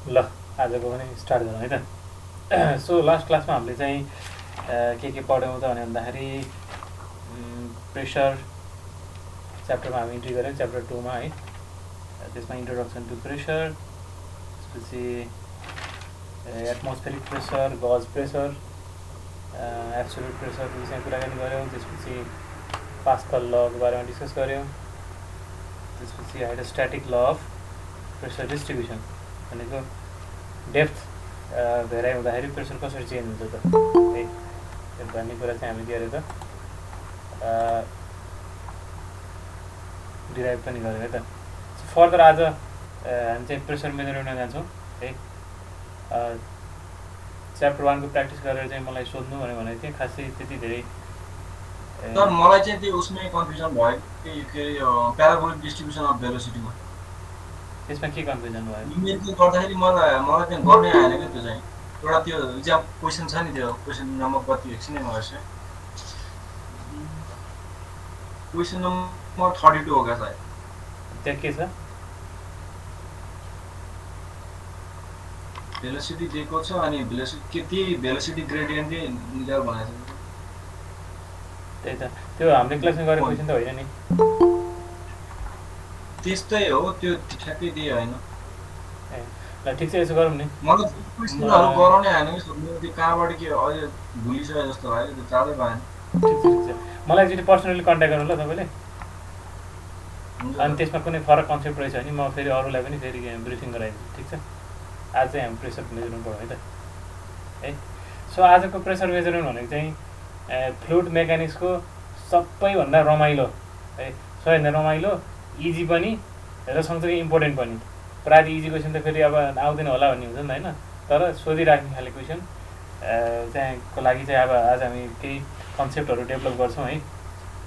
ल आजको पनि स्टार्ट गरौँ है त। सो लास्ट क्लासमा हामीले चाहिँ के पढ्यौँ त भन्दाखेरि प्रेसर च्याप्टरमा हामी इन्ट्री गऱ्यौँ च्याप्टर 2मा है। त्यसमा इन्ट्रोडक्सन टु प्रेसर, त्यसपछि atmospheric pressure, gauge pressure, absolute pressure विषयमा कुराकानी गऱ्यौँ। त्यसपछि पास्कल लको बारेमा डिस्कस गऱ्यौँ। त्यसपछि हाइड्रोस्ट्याटिक ल अफ प्रेसर डिस्ट्रिब्युसन भनेको डेप्थ भेराइ हुँदाखेरि प्रेसर कसरी चेन्ज हुन्छ त है भन्ने कुरा चाहिँ हामीले के अरे त डिराइभ पनि गऱ्यौँ है त। फर्दर आज हामी चाहिँ प्रेसर मेजरमेन्टमा जान्छौँ है। च्याप्टर 1 को प्र्याक्टिस गरेर चाहिँ मलाई सोध्नु भनेको थिएँ। खासै त्यति धेरै सर मलाई चाहिँ त्यो उसमै कन्फ्युजन भयो कि के अरे प्याराबोलिक डिस्ट्रिब्युसन अफ भेलोसिटीमा त्यसमा के कन्फ्युजन भयो? न्युमेरिकल गर्दाखेरि मलाई त्यहाँ गर्नै आएन क्या। त्यो चाहिँ एउटा त्यो इक्जाम क्वेसन छ नि, त्यो क्वेसन नम्बर कति एकछिन है मलाई क्वेसन नम्बर 32 हो क्या सायद। त्यहाँ के छ? भेलोसिटी दिएको छ अनि भेलोसिटी के त्यही भेलोसिटी ग्रेडियन्ट निकाल भनेको छ। त्यही त त्यो हाम्रो क्लासमा गरेको क्वेसन त होइन नि। त्यस्तै हो, त्यो ठ्याक्कै त्यही होइन। ल ठिक छ, यसो गरौँ नि। मलाई क्वेसनहरू गराउनै आएन कि त्यो कहाँबाट के अहिले भुलिसके जस्तो लाग्यो, त्यो चाँदै पाएन। ठिक छ मलाई एकचोटि पर्सनली कन्ट्याक्ट गर्नु ल तपाईँले। अनि त्यसमा कुनै फरक कन्सेप्ट रहेछ भने म फेरि अरूलाई पनि फेरि ब्रिफिङ गराइदिन्छु। ठिक छ, आज चाहिँ हामी प्रेसर मेजरमेन्ट पढौँ है त है। सो आजको प्रेसर मेजरमेन्ट भनेको चाहिँ फ्लुइड मेकानिक्सको सबैभन्दा रमाइलो है, सबैभन्दा रमाइलो, इजी पनि र सँगसँगै इम्पोर्टेन्ट पनि। प्रायः इजी क्वेसन त फेरि अब आउँदैन होला भन्ने हुन्छ नि त होइन, तर सोधिराख्ने खाले क्वेसन चाहिँको लागि चाहिँ अब आज हामी केही कन्सेप्टहरू डेभलप गर्छौँ है।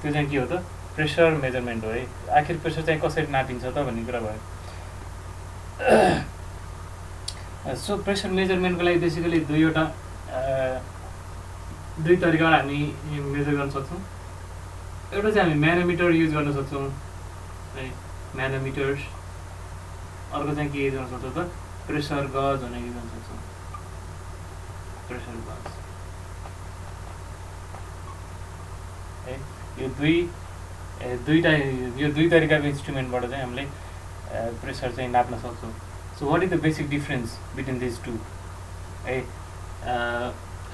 त्यो चाहिँ के हो त? प्रेसर मेजरमेन्ट हो है। आखिर प्रेसर चाहिँ कसरी नापिन्छ त भन्ने कुरा भयो। सो प्रेसर मेजरमेन्टको लागि बेसिकली दुई तरिकाबाट हामी मेजर गर्न सक्छौँ। एउटा चाहिँ हामी म्यानोमिटर युज गर्न सक्छौँ है, म्यानोमिटर्स। अर्को चाहिँ के युज गर्न सक्छौँ त? प्रेसर गज भनेर युज गर्न सक्छौँ, प्रेसर गज है। यो दुई तरिकाको इन्स्ट्रुमेन्टबाट चाहिँ हामीले प्रेसर चाहिँ नाप्न सक्छौँ। So what is the basic difference between this two है?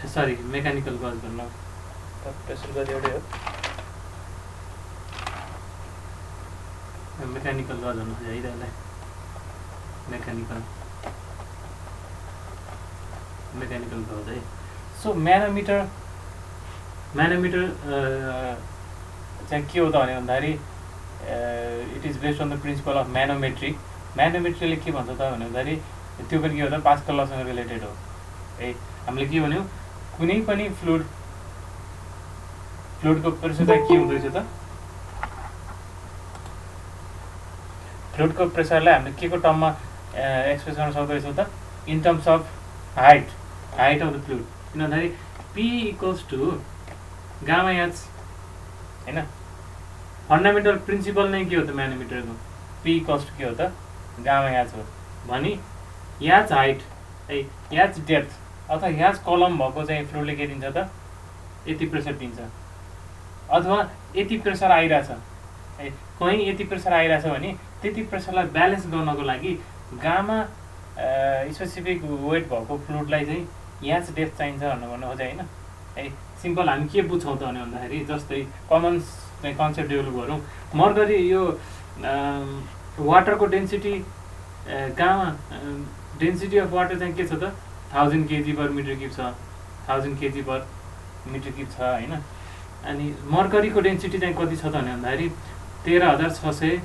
सरी, मेकानिकल गज भन्नु, प्रेसर गज एउटै हो, मेकानिकल गज भन्नु खोजेँ है त्यसलाई। मेकानिकल गज है। सो म्यानोमिटर चाहिँ के हो त भन्दाखेरि it is based on the principle of manometry. म्यानोमेट्रीले के भन्छ त भन्दाखेरि त्यो पनि के हो त? पास्कल लसँग रिलेटेड हो है। हामीले के भन्यौँ? कुनै पनि फ्लुइडको प्रेसर चाहिँ के हुँदो रहेछ त? फ्लुइडको प्रेसरलाई हामीले के को टर्ममा एक्सप्रेस गर्न सक्दो रहेछौँ त? In terms of height of the fluid. किन भन्दाखेरि P equals to gamma H होइन। फन्डामेन्टल प्रिन्सिपल नै के हो त म्यानोमिटरको? पी इक्वल्स टु के हो त? गामा एच हो। भने याच हाइट है, याच डेप्थ अथवा याच कलम भएको चाहिँ फ्लुइडले के दिन्छ त? यति प्रेसर दिन्छ। अथवा यति प्रेसर आइरहेछ है, कहीँ यति प्रेसर आइरहेछ भने त्यति प्रेसरलाई ब्यालेन्स गर्नको लागि गामा स्पेसिफिक वेट भएको फ्लुइडलाई चाहिँ याच डेप्थ चाहिन्छ भन्नु खोजेँ होइन है। सिम्पल हामी के बुझ्छौँ त भन्दाखेरि जस्तै कमन चाहिँ कन्सेप्ट डेभलप गरौँ। मर्करी यो वाटरको density gamma density of water चाहिँ के छ त? 1000 kg/m³ छ, 1000 kg/m³ छ होइन। अनि मर्करीको डेन्सिटी चाहिँ कति छ त भन्दाखेरि 13600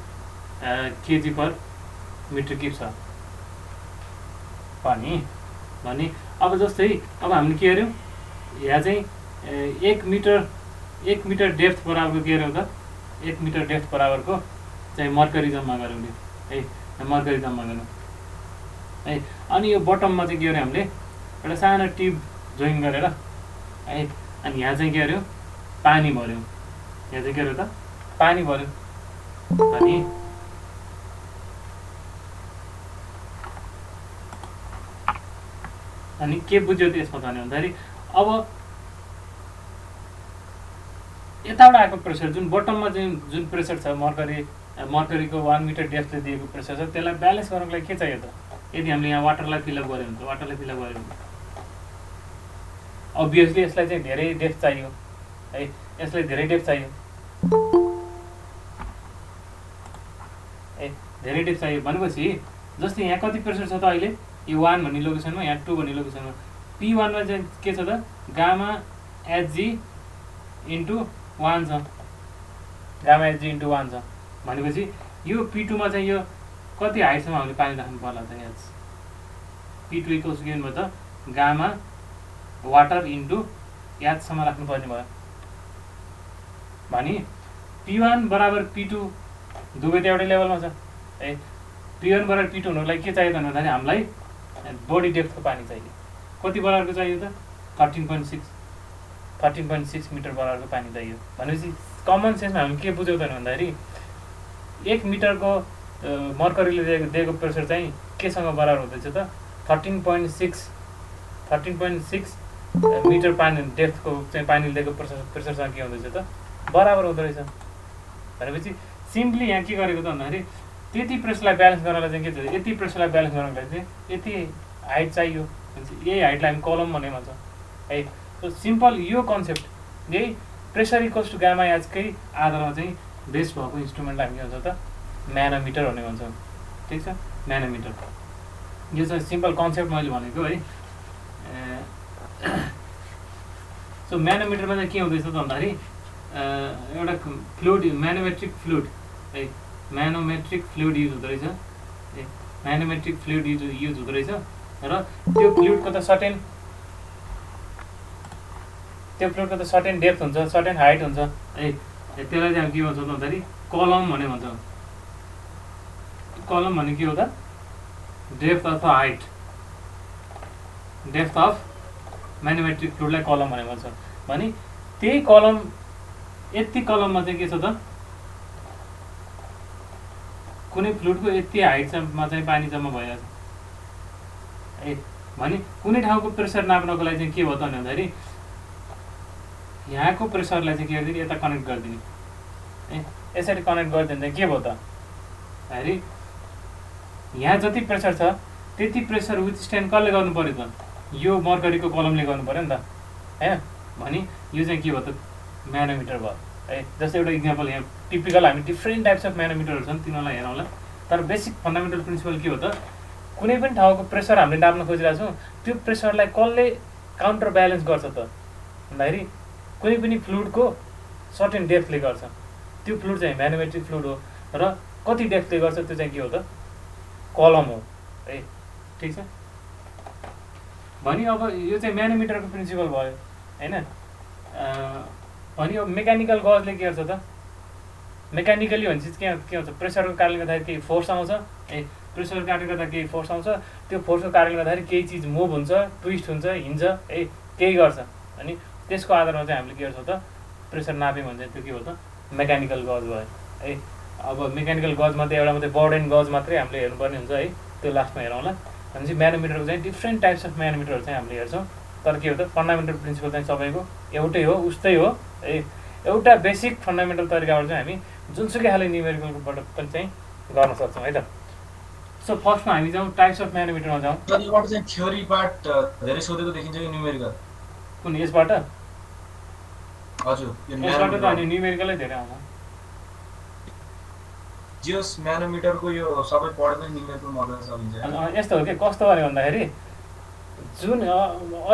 kg/m³ छ भने अब जस्तै अब हामीले के गर्यौँ? यहाँ चाहिँ 1 मिटर डेप्थ बराबरको के गर्यौँ त? 1 मिटर डेप्थ बराबरको चाहिँ मर्करी जम्मा गऱ्यौँ है, मर्करी जम्मा गऱ्यौँ है। अनि यो बटममा चाहिँ के गर्यौँ हामीले? एउटा सानो ट्युब जोइन गरेर है, अनि यहाँ चाहिँ के गर्यौँ? पानी भर्यौँ। यहाँ चाहिँ के गर्यो त? पानी भर्यो। अनि अनि के बुझ्यो त यसमा त भन्दाखेरि अब यताबाट आएको प्रेसर जुन बटममा चाहिँ जुन प्रेसर छ मर्करीको 1 मिटर डेप्थले दिएको प्रेसर छ त्यसलाई ब्यालेन्स गर्नको लागि के चाहियो त यदि हामीले यहाँ वाटरलाई फिलअप गऱ्यो भने अभियसली यसलाई चाहिँ धेरै डेप्थ चाहियो है यसलाई धेरै डेप्थ चाहियो धेरै डेप्थ चाहियो भनेपछि जस्तै यहाँ कति प्रेसर छ त अहिले यो 1 भन्ने लोकेसनमा यहाँ 2 भन्ने लोकेसनमा P1 मा चाहिँ के छ त गामा एचजी इन्टु 1 छ गामा एचजी इन्टु 1 छ भनेपछि यो P2 मा चाहिँ यो कति हाइटसम्म हामीले पानी राख्नु पर्ला त एच P2 इक्वल्स के भयो त गामा वाटर इन्टु एचसम्म राख्नुपर्ने भयो भने P1 बराबर P2 दुवै त एउटै लेभलमा छ है P1 बराबर P2 हुनुको लागि के चाहियो त भन्दाखेरि हामीलाई बडी डेप्थको पानी चाहियो कति बराबरको चाहियो त 13.6 मिटर बराबरको पानी चाहियो भनेपछि कमन सेन्समा हामी के बुझ्यौँ त भन्दाखेरि 1 मिटरको मर्करीले दिएको प्रेसर चाहिँ केसँग बराबर हुँदैछ त 13.6 मिटर पानी डेप्थको चाहिँ पानीले दिएको प्रेसरसँग के हुँदैछ त बराबर हुँदो रहेछ भनेपछि सिम्पली यहाँ के गरेको त भन्दाखेरि त्यति प्रेसरलाई ब्यालेन्स गर्नलाई चाहिँ के छ यति प्रेसरलाई ब्यालेन्स गर्नको लागि चाहिँ यति हाइट चाहियो यही हाइटलाई हामी कलम भन्ने भन्छ है सो सिम्पल यो कन्सेप्ट यही प्रेसर इक्वल्स टु गामा एचकै आधारमा चाहिँ बेस भएको इन्स्ट्रुमेन्टलाई हामी के भन्छ त म्यानोमिटर भन्ने भन्छौँ ठिक छ म्यानोमिटर यो चाहिँ सिम्पल कन्सेप्ट मैले भनेको है सो म्यानोमिटरमा चाहिँ के हुँदैछ त भन्दाखेरि एउटा फ्लुइड म्यानोमेट्रिक फ्लुइड है म्यानोमेट्रिक फ्लुइड युज हुँदो रहेछ म्यानोमेट्रिक फ्लुइड युज हुँदो रहेछ र त्यो फ्लुइडको त सर्टेन डेप्थ हुन्छ सर्टेन हाइट हुन्छ है त्यसलाई चाहिँ हामी के भन्छौँ भन्दाखेरि कलम भन्ने भन्छौँ कलम भने के हो त डेप्थ अथवा हाइट डेप्थ अफ म्यानोमेट्रिक फ्लुइडलाई कलम भने भन्छ भने त्यही कलम यति कलममा चाहिँ के छ त कुनै फ्लुइडको यति हाइटसम्म चाहिँ पानी जम्मा भइरहेछ है भने कुनै ठाउँको प्रेसर नाप्नको लागि चाहिँ के भयो त भन्दाखेरि यहाँको प्रेसरलाई चाहिँ के गरिदिने यता कनेक्ट गरिदिने है यसरी कनेक्ट गरिदिनु चाहिँ के भयो त भन्दाखेरि यहाँ जति प्रेसर छ त्यति प्रेसर विथस्ट्यान्ड कसले गर्नु पर्यो त यो मर्करीको कलमले गर्नु पर्यो नि त होइन भने यो चाहिँ के भयो त म्यानोमिटर भयो है जस्तै एउटा इक्जाम्पल यहाँ टिपिकल हामी डिफ्रेन्ट टाइप्स अफ म्यानोमिटरहरू छन् तिनीहरूलाई हेरौँला तर बेसिक फन्डामेन्टल प्रिन्सिपल के हो त कुनै पनि ठाउँको प्रेसर हामीले नाप्न खोजिरहेको छौँ त्यो प्रेसरलाई कसले काउन्टर ब्यालेन्स गर्छ त भन्दाखेरि कुनै पनि फ्लुइडको सर्टेन डेप्थले गर्छ त्यो फ्लुइड चाहिँ म्यानोमेट्रिक फ्लुइड हो र कति डेप्थले गर्छ त्यो चाहिँ के हो त कलम हो है ठिक छ भने अब यो चाहिँ म्यानोमिटरको प्रिन्सिपल भयो होइन भने अब मेकानिकल गजले के गर्छ त मेकानिकली भनेपछि के हुन्छ प्रेसरको कारणले गर्दाखेरि केही फोर्स आउँछ है प्रेसरको कारणले गर्दा केही फोर्स आउँछ त्यो फोर्सको कारणले गर्दाखेरि केही चिज मुभ हुन्छ ट्विस्ट हुन्छ हिँड्छ है केही गर्छ अनि त्यसको आधारमा चाहिँ हामीले के गर्छौँ त प्रेसर नाप्यौँ भने चाहिँ त्यो के हो त मेकानिकल गज भयो है अब मेकानिकल गजमा त एउटा मात्रै बर्ड एन्ड गज मात्रै हामीले हेर्नुपर्ने हुन्छ है त्यो लास्टमा हेरौँला भनेपछि म्यानोमिटरको चाहिँ डिफ्रेन्ट टाइप्स अफ म्यानोमिटरहरू चाहिँ हामीले हेर्छौँ तर के हो त फन्डामेन्टल प्रिन्सिपल चाहिँ सबैको एउटै हो उस्तै हो है एउटा बेसिक फन्डामेन्टल तरिकाबाट चाहिँ हामी जुनसुकै खाले न्युमेरिकलबाट पनि चाहिँ गर्न सक्छौँ है त सो फर्स्टमा हामी जाउँ टाइप्स अफ म्यानोमिटरमा जाउँ जतिबाट चाहिँ थ्योरी पार्ट धेरै सोधेको देखिन्छ कि न्युमेरिकल कुन यसबाट हजुर यसबाट त अनि न्युमेरिकलै धेरै आउँछ जियोस म्यानोमिटरको यो सबै पढ्दै न्युमेरिकल मजाले सकिन्छ यस्तो हो कि कस्तो भने भन्दाखेरि जुन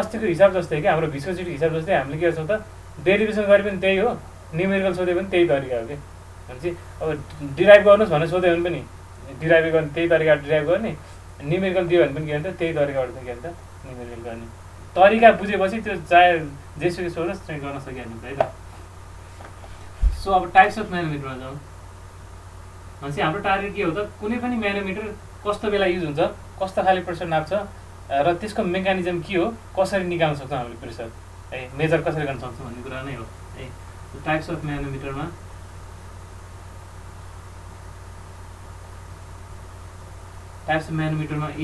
अस्तिको हिसाब जस्तै कि हाम्रो भिस्कोसिटी हिसाब जस्तै हामीले के गर्छौँ त डेरिभेसन गरे पनि त्यही हो न्युमेरिकल सोधे पनि त्यही तरिका हो कि भनेपछि अब डिराइभ गर्नुहोस् भनेर सोध्यो भने पनि डिराइभ गर्ने त्यही तरिका डिराइभ गर्ने न्युमेरिकल दियो भने पनि के भन्छ त्यही तरिकाबाट चाहिँ के भन्छ न्युमेरिकल गर्ने तरिका बुझेपछि त्यो चाहे जेसुकै सोधोस् चाहिँ गर्न सकिहाल्नुहुन्छ है त सो अब टाइप्स अफ म्यानोमिटरमा जाउँ भनेपछि हाम्रो टार्गेट के हो त कुनै पनि म्यानोमिटर कस्तो बेला युज हुन्छ कस्तो खाले प्रेसर नाप्छ र त्यसको मेकानिजम के हो कसरी निकाल्न सक्छौँ हामीले प्रेसर है मेजर कसरी गर्न सक्छौँ भन्ने कुरा नै हो है टाइप्स अफ म्यानोमिटरमा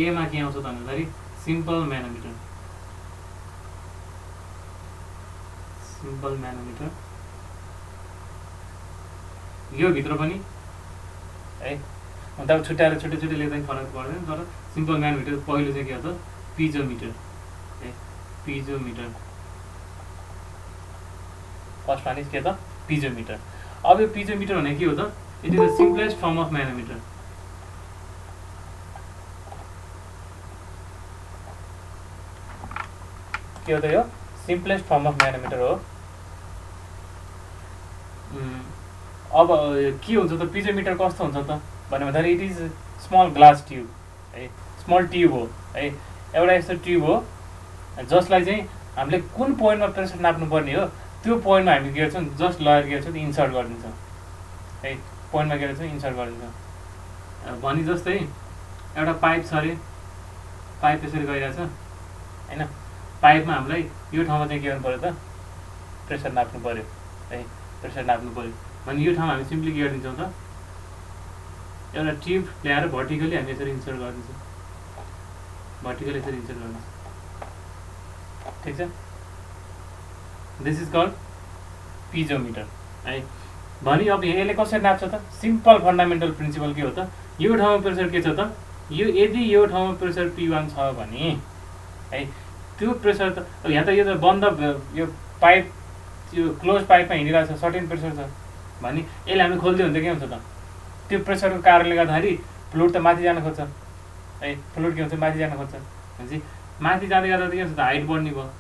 एमा के आउँछ त भन्दाखेरि सिम्पल म्यानोमिटर सिम्पल म्यानोमिटर यो भित्र पनि है अन्त अब छुट्याएर छुट्टै छुट्टै लेख्दा फरक पर्दैन तर सिम्पल म्यानोमिटर पहिलो चाहिँ के हो त पिजोमिटर है पिजोमिटर फर्स्ट वान इज के त पिजोमिटर अब यो पिजोमिटर भने के हो त it is the simplest form of manometer के हो त यो सिम्पलेस्ट फर्म अफ म्यानोमिटर हो अब के हुन्छ त पिजोमिटर कस्तो हुन्छ त भन्दाखेरि it is small glass tube है स्मल ट्युब हो है एउटा यस्तो ट्युब हो जसलाई चाहिँ हामीले कुन पोइन्टमा प्रेसर नाप्नुपर्ने हो त्यो पोइन्टमा हामी के गर्छौँ जस्ट लगेर के गर्छौँ इन्सर्ट गरिदिन्छौँ है पोइन्टमा के गर्छौँ इन्सर्ट गरिदिन्छौँ भने जस्तै एउटा पाइप छ अरे पाइप यसरी गइरहेछ होइन पाइपमा हामीलाई यो ठाउँमा चाहिँ के गर्नु पऱ्यो त प्रेसर नाप्नु पऱ्यो है प्रेसर नाप्नु पऱ्यो भने यो ठाउँमा हामी सिम्पली के गरिदिन्छौँ त एउटा ट्युब ल्याएर भर्टिकली हामी यसरी इन्सर्ट गरिदिन्छौँ भर्टिकली यसरी इन्सर्ट गरिदिन्छौँ ठिक छ दिस इज कल्ड पिजोमिटर है भने अब यसले कसरी नाप्छ त सिम्पल फन्डामेन्टल प्रिन्सिपल के हो त यो ठाउँमा प्रेसर के छ त यो यदि यो ठाउँमा प्रेसर P1 छ भने है त्यो प्रेसर त यहाँ त यो त बन्द यो पाइप त्यो क्लोज पाइपमा हिँडिरहेको छ सर्टेन प्रेसर छ भने यसले हामी खोलिदियो भने चाहिँ के हुन्छ त त्यो प्रेसरको कारणले गर्दाखेरि फ्लुइड त माथि जान खोज्छ है फ्लुइड के हुन्छ माथि जान खोज्छ भनेपछि माथि जाँदै गर्दा के हुन्छ त हाइट बढ्ने भयो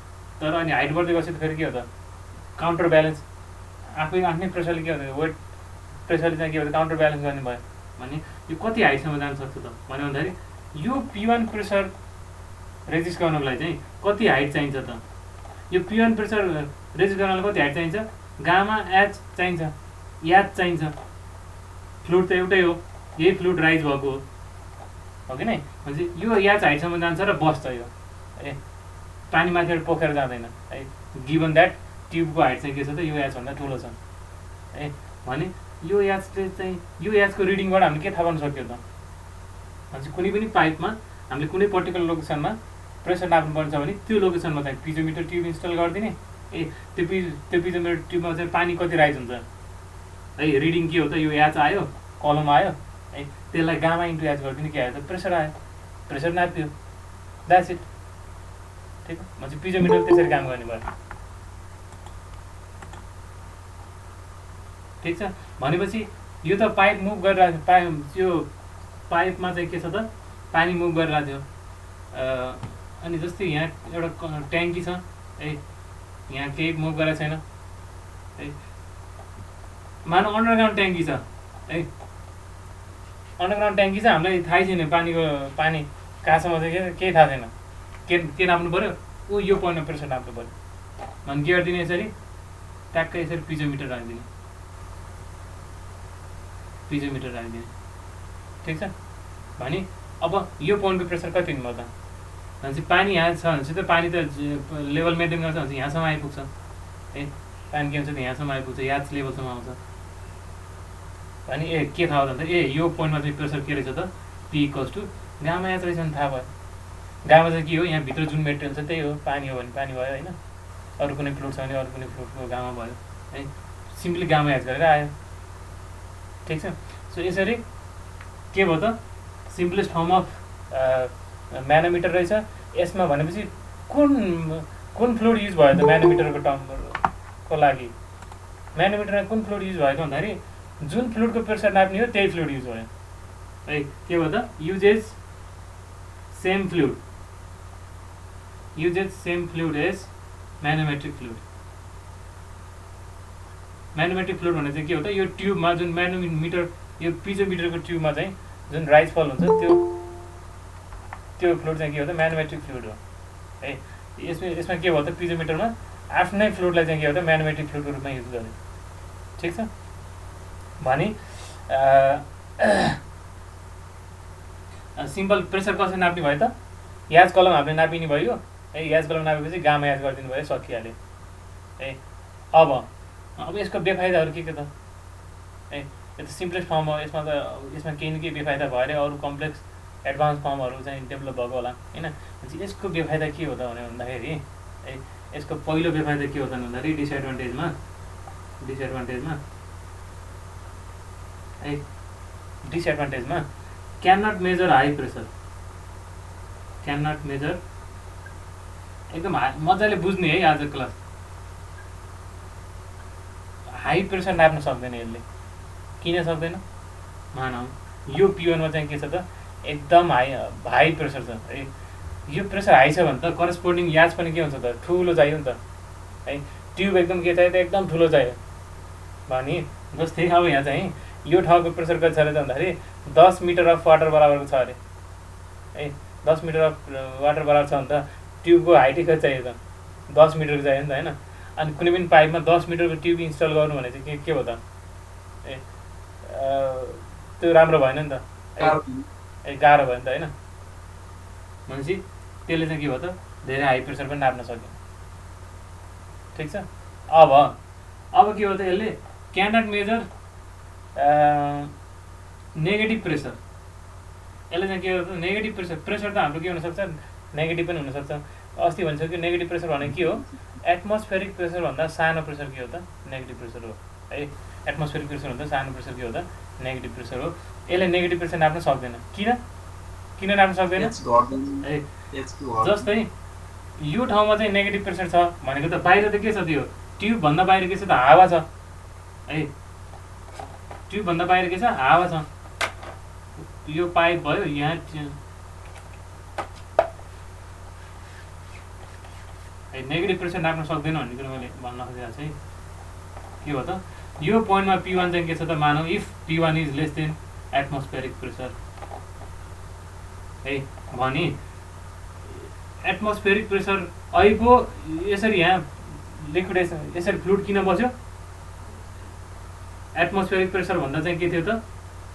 तर अनि हाइट बढ्दै गएपछि फेरि के हो त काउन्टर ब्यालेन्स आफ्नै प्रेसरले के हुन्छ वेट प्रेसरले चाहिँ के हुन्छ काउन्टर ब्यालेन्स गर्ने भयो भने यो कति हाइटसम्म जान सक्छ त भन्दाखेरि यो P1 प्रेसर रेजिस्ट गर्नको लागि चाहिँ कति हाइट चाहिन्छ त यो P1 प्रेसर रेजिस्ट गर्नलाई कति हाइट चाहिन्छ गामा एच चाहिन्छ याच चाहिन्छ फ्लुइड त एउटै हो यही फ्लुइड राइज भएको हो कि नै भनेपछि यो याच हाइटसम्म जान्छ र बस्छ यो है पानी माथिबाट पोखेर जाँदैन है गिभन द्याट ट्युबको हाइट चाहिँ के छ त यो याचभन्दा ठुलो छ है भने यो याचले चाहिँ यो याचको रिडिङबाट हामीले के थाहा पाउन सक्यो त भनेपछि कुनै पनि पाइपमा हामीले कुनै पर्टिकुलर लोकेसनमा प्रेसर नाप्नुपर्छ भने त्यो लोकेसनमा चाहिँ पिजोमिटर ट्युब इन्स्टल गरिदिने त्यो पिजोमिटर ट्युबमा चाहिँ पानी कति राइज हुन्छ है रिडिङ के हो त यो याच आयो कलम आयो है त्यसलाई गामा इन्टु याच गरिदिने के आयो त प्रेसर आयो प्रेसर नाप्यो द्याट्स इट ठिक भनेपछि पिजोमिटर त्यसरी काम गर्ने भयो ठिक छ भनेपछि यो त पाइप मुभ गरिरहेको पाइप यो पाइपमा चाहिँ के छ त पानी मुभ गरिरहेको थियो अनि जस्तै यहाँ एउटा ट्याङ्की छ है यहाँ केही मुभ गरेको छैन है मानव अन्डरग्राउन्ड ट्याङ्की छ है अन्डरग्राउन्ड ट्याङ्की छ हामीलाई थाहै छैन पानी कहाँसम्म चाहिँ केही थाहा छैन के नाप्नु पऱ्यो ऊ यो पोइन्टमा प्रेसर नाप्नु पऱ्यो भने के गरिदिने यसरी ट्याक्कै यसरी पिजोमिटर राखिदिने पिजोमिटर राखिदिने ठिक छ भने अब यो पोइन्टको प्रेसर कति हुनु त भनेपछि पानी यहाँ छ भनेपछि त पानी त लेभल मेन्टेन गर्छ भनेपछि यहाँसम्म आइपुग्छ है पानी के हुन्छ त यहाँसम्म आइपुग्छ याच लेभलसम्म आउँछ भने के थाहा हो त यो पोइन्टमा चाहिँ प्रेसर के रहेछ त P = गामा याच रहेछ भने थाहा भयो गामा चाहिँ के हो यहाँभित्र जुन मेटेरियल छ त्यही हो पानी हो भने पानी भयो होइन अरू कुनै फ्लुइड छ भने अरू कुनै फ्लुइडको गामा भयो है सिम्पली गामा याच गरेर आयो ठिक छ सो यसरी के भयो त सिम्पलेस्ट फर्म अफ म्यानोमिटर रहेछ यसमा भनेपछि कुन फ्लुइड युज भयो त म्यानोमिटरको टर्मको लागि म्यानोमिटरमा कुन फ्लुइड युज भएको भन्दाखेरि जुन फ्लुइडको प्रेसर नाप्ने हो त्यही फ्लुइड युज भयो है के भयो त uses same fluid as manometric fluid manometric fluid भने चाहिँ के हो त यो ट्युबमा जुन म्यानोमिटर यो पिजोमिटरको ट्युबमा चाहिँ जुन राइज फल हुन्छ त्यो फ्लुइड चाहिँ के हो त म्यानोमेट्रिक फ्लुइड हो है यसमा के भयो त पिजोमिटरमा आफ्नै फ्लुइडलाई चाहिँ के हो त म्यानोमेट्रिक फ्लुइडको रूपमा युज गर्यो ठिक छ भने सिम्पल प्रेसर कसरी नाप्ने भयो त याच कलम हामीले नापिने भयो है याच कलम नापेपछि गामा याच गरिदिनु भयो सकिहाल्यो है अब यसको बेफाइदाहरू के त है यो त सिम्पलेस्ट फर्म हो यसमा केही न केही बेफाइदा भएर अरू कम्प्लेक्स एडभान्स फर्महरू चाहिँ डेभलप भएको होला होइन यसको बेफाइदा के हो त भन्दाखेरि है। यसको पहिलो बेफाइदा के हो त भन्दाखेरि डिसएडभान्टेजमा है डिसएडभान्टेजमा can not measure high pressure, can not measure एकदम मजाले बुझ्ने है आज क्लास। हाई प्रेसर नाप्न सक्दैन यसले। किन सक्दैन? मानौँ यो P1 मा चाहिँ के छ त एकदम हाई प्रेसर छ है। यो प्रेसर हाई छ भने त करस्पोन्डिङ याज पनि के हुन्छ त ठुलो चाहियो नि त है। ट्युब एकदम के चाहियो त एकदम ठुलो चाहियो भने जस्तै अब यहाँ चाहिँ यो ठाउँको प्रेसर कति छ अरे त भन्दाखेरि 10 मिटर अफ वाटर बराबरको छ अरे है। 10 मिटर अफ वाटर बराबर छ भने त ट्युबको हाइट कति चाहियो त 10 मिटरको चाहियो नि त होइन। अनि कुनै पनि पाइपमा 10 मिटरको ट्युब इन्स्टल गर्नु भने चाहिँ के हो त ए त्यो राम्रो भएन नि त गाह्रो भयो नि त होइन। भनेपछि त्यसले चाहिँ के भयो त धेरै हाई प्रेसर पनि नाप्न सक्यो। ठिक छ। अब के हो त यसले can not measure negative pressure. यसले चाहिँ के हो त नेगेटिभ प्रेसर त हाम्रो के हुनसक्छ नेगेटिभ पनि हुनसक्छ। अस्ति भनिसक्यो नेगेटिभ प्रेसर भनेको के हो? एटमोस्फेरिक प्रेसर भन्दा सानो प्रेसर के हो त नेगेटिभ प्रेसर हो है। एटमोस्फेरिक प्रेसर भन्दा सानो प्रेसर के हो त नेगेटिभ प्रेसर हो। यसले नेगेटिभ प्रेसर नाप्न सक्दैन। किन नाप्न सक्दैन? जस्तै यो ठाउँमा चाहिँ नेगेटिभ प्रेसर छ भनेको त बाहिर त के छ त्यो ट्युबभन्दा बाहिर के छ त हावा छ है। ट्युबभन्दा बाहिर के छ हावा छ। यो पाइप भयो यहाँ नेगेटिभ प्रेसर नाप्न सक्दैन भन्ने कुरा मैले भन्न खोजेको चाहिँ के हो त यो पोइन्टमा P1 चाहिँ के छ त मानौँ if P1 is less than atmospheric pressure है भने एटमोस्फेरिक प्रेसर अहिलेको यसरी यहाँ लिक्विडेसन यसरी फ्लुइड किन बस्यो? एटमोस्फेरिक प्रेसर भन्दा चाहिँ के थियो त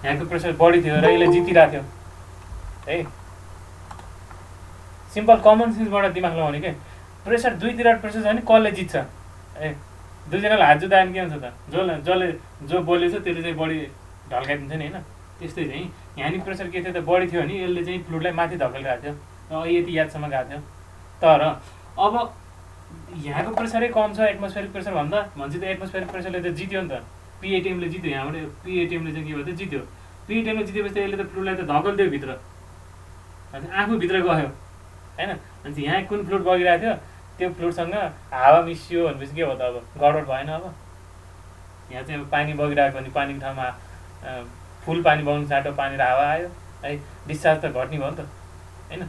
यहाँको प्रेसर बढी थियो र यसले जितिरहेको थियो है। सिम्पल कमन सेन्सबाट दिमाग लगाउने के प्रेसर दुईतिर प्रेसर छ भने कसले जित्छ ए दुईजनालाई हात जुत्तायो भने के हुन्छ त जो बोलेछ त्यसले चाहिँ बढी ढल्काइदिन्छ नि होइन। त्यस्तै चाहिँ यहाँनिर प्रेसर के थियो त बढी थियो भने यसले चाहिँ फ्लुइडलाई माथि धकेलिरहेको थियो यति यादसम्म गएको थियो। तर अब यहाँको प्रेसरै कम छ एटमोस्फेरिक प्रेसर भन्दा भन्छ त एटमोस्फेरिक प्रेसरले त जित्यो नि त। PATMले जित्यो यहाँबाट PATMले चाहिँ के भयो त जित्यो। PATMले जितेपछि त यसले त फ्लुइडलाई त धकल्दियो भित्र आफूभित्र गयो होइन। भने यहाँ कुन फ्लुइड बगिरहेको थियो त्यो फ्लुइडसँग हावा मिसियो भनेपछि के भयो त अब गडबड भएन। अब यहाँ चाहिँ अब पानी बगिरहेको भने पानीको ठाउँमा फुल पानी बग्नु चाँटो पानी र हावा आयो है डिस्चार्ज त घट्ने भयो नि त होइन।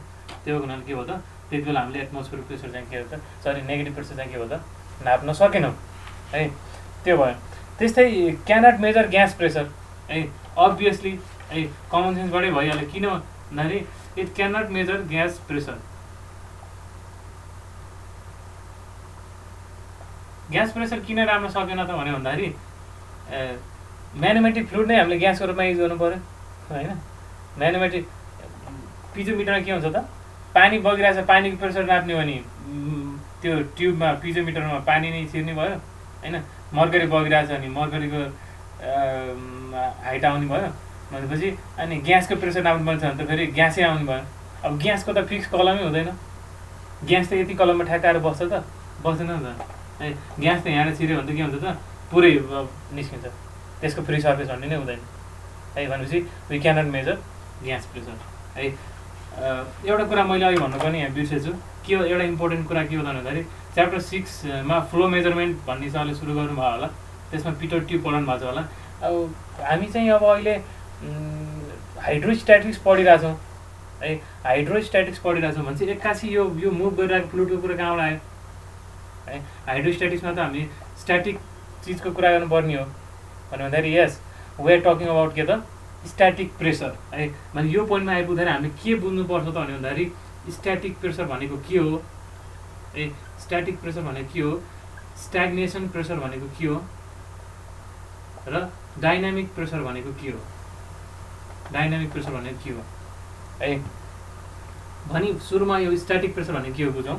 त्यो हुनाले के भयो त त्यति बेला हामीले एटमोस्फेरिक प्रेसर चाहिँ के हो त सरी नेगेटिभ प्रेसर चाहिँ के भयो त नाप्न सकेनौँ है। त्यो भयो। त्यस्तै क्यानट मेजर ग्यास प्रेसर है अभियसली है कमन सेन्सबाटै भइहाल्यो। किन भन्दाखेरि it cannot measure gas pressure. Gas pressure किन नाप्न सकेन त भन्यो भन्दाखेरि म्यानोमेट्रिक फ्लुइड नै हामीले ग्यासको रूपमा युज गर्नु पऱ्यो होइन। म्यानोमेट्रिक पिजोमिटरमा के हुन्छ त पानी बगिरहेछ पानीको प्रेसर नाप्ने हो भने त्यो ट्युबमा पिजोमिटरमा पानी नै छिर्ने भयो होइन। मर्करी बगिरहेछ भने मर्करीको हाइट आउने भयो भनेपछि अनि ग्यासको प्रेसर नाप्नु पर्छ भने त फेरि ग्यासै आउने भयो। अब ग्यासको त फिक्स कलमै हुँदैन। ग्यास त यति कलममा ठ्याक्काएर बस्छ त बस्दैन नि त है। ग्यास त यहाँबाट छिर्यो भने त के हुन्छ त पुरै निस्किन्छ त्यसको फ्री सर्फेस भन्ने नै हुँदैन है। भनेपछि we cannot measure gas pressure है। एउटा कुरा मैले अघि भन्नुपर्ने यहाँ बिर्सेछु के हो एउटा इम्पोर्टेन्ट कुरा के हो त भन्दाखेरि च्याप्टर 6 फ्लो मेजरमेन्ट भन्ने सरले सुरु गर्नुभयो होला त्यसमा पिटर ट्युब पढाउनु भएको छ होला। अब हामी चाहिँ अब अहिले हाइड्रोस्ट्याटिक्स पढिरहेछौँ है। हाइड्रोस्ट्याटिक्स पढिरहेछौँ भने चाहिँ एक्कासी यो मुभ गरिरहेको फ्लुइडको कुरा कहाँबाट आयो है। हाइड्रोस्ट्याटिक्समा त हामी स्ट्याटिक चिजको कुरा गर्नुपर्ने हो भन्दाखेरि यस वी आर टकिङ अबाउट के त स्ट्याटिक प्रेसर है। भने यो पोइन्टमा आइपुग्दाखेरि हामीले के बुझ्नुपर्छ त भन्दाखेरि स्ट्याटिक प्रेसर भनेको के हो ए स्ट्याटिक प्रेसर भनेको के हो स्ट्याग्नेसन प्रेसर भनेको के हो र डाइनामिक प्रेसर भनेको के हो। डाइनामिक प्रेसर भनेको के हो है भनी सुरुमा यो स्ट्याटिक प्रेसर भनेको के हो बुझौँ।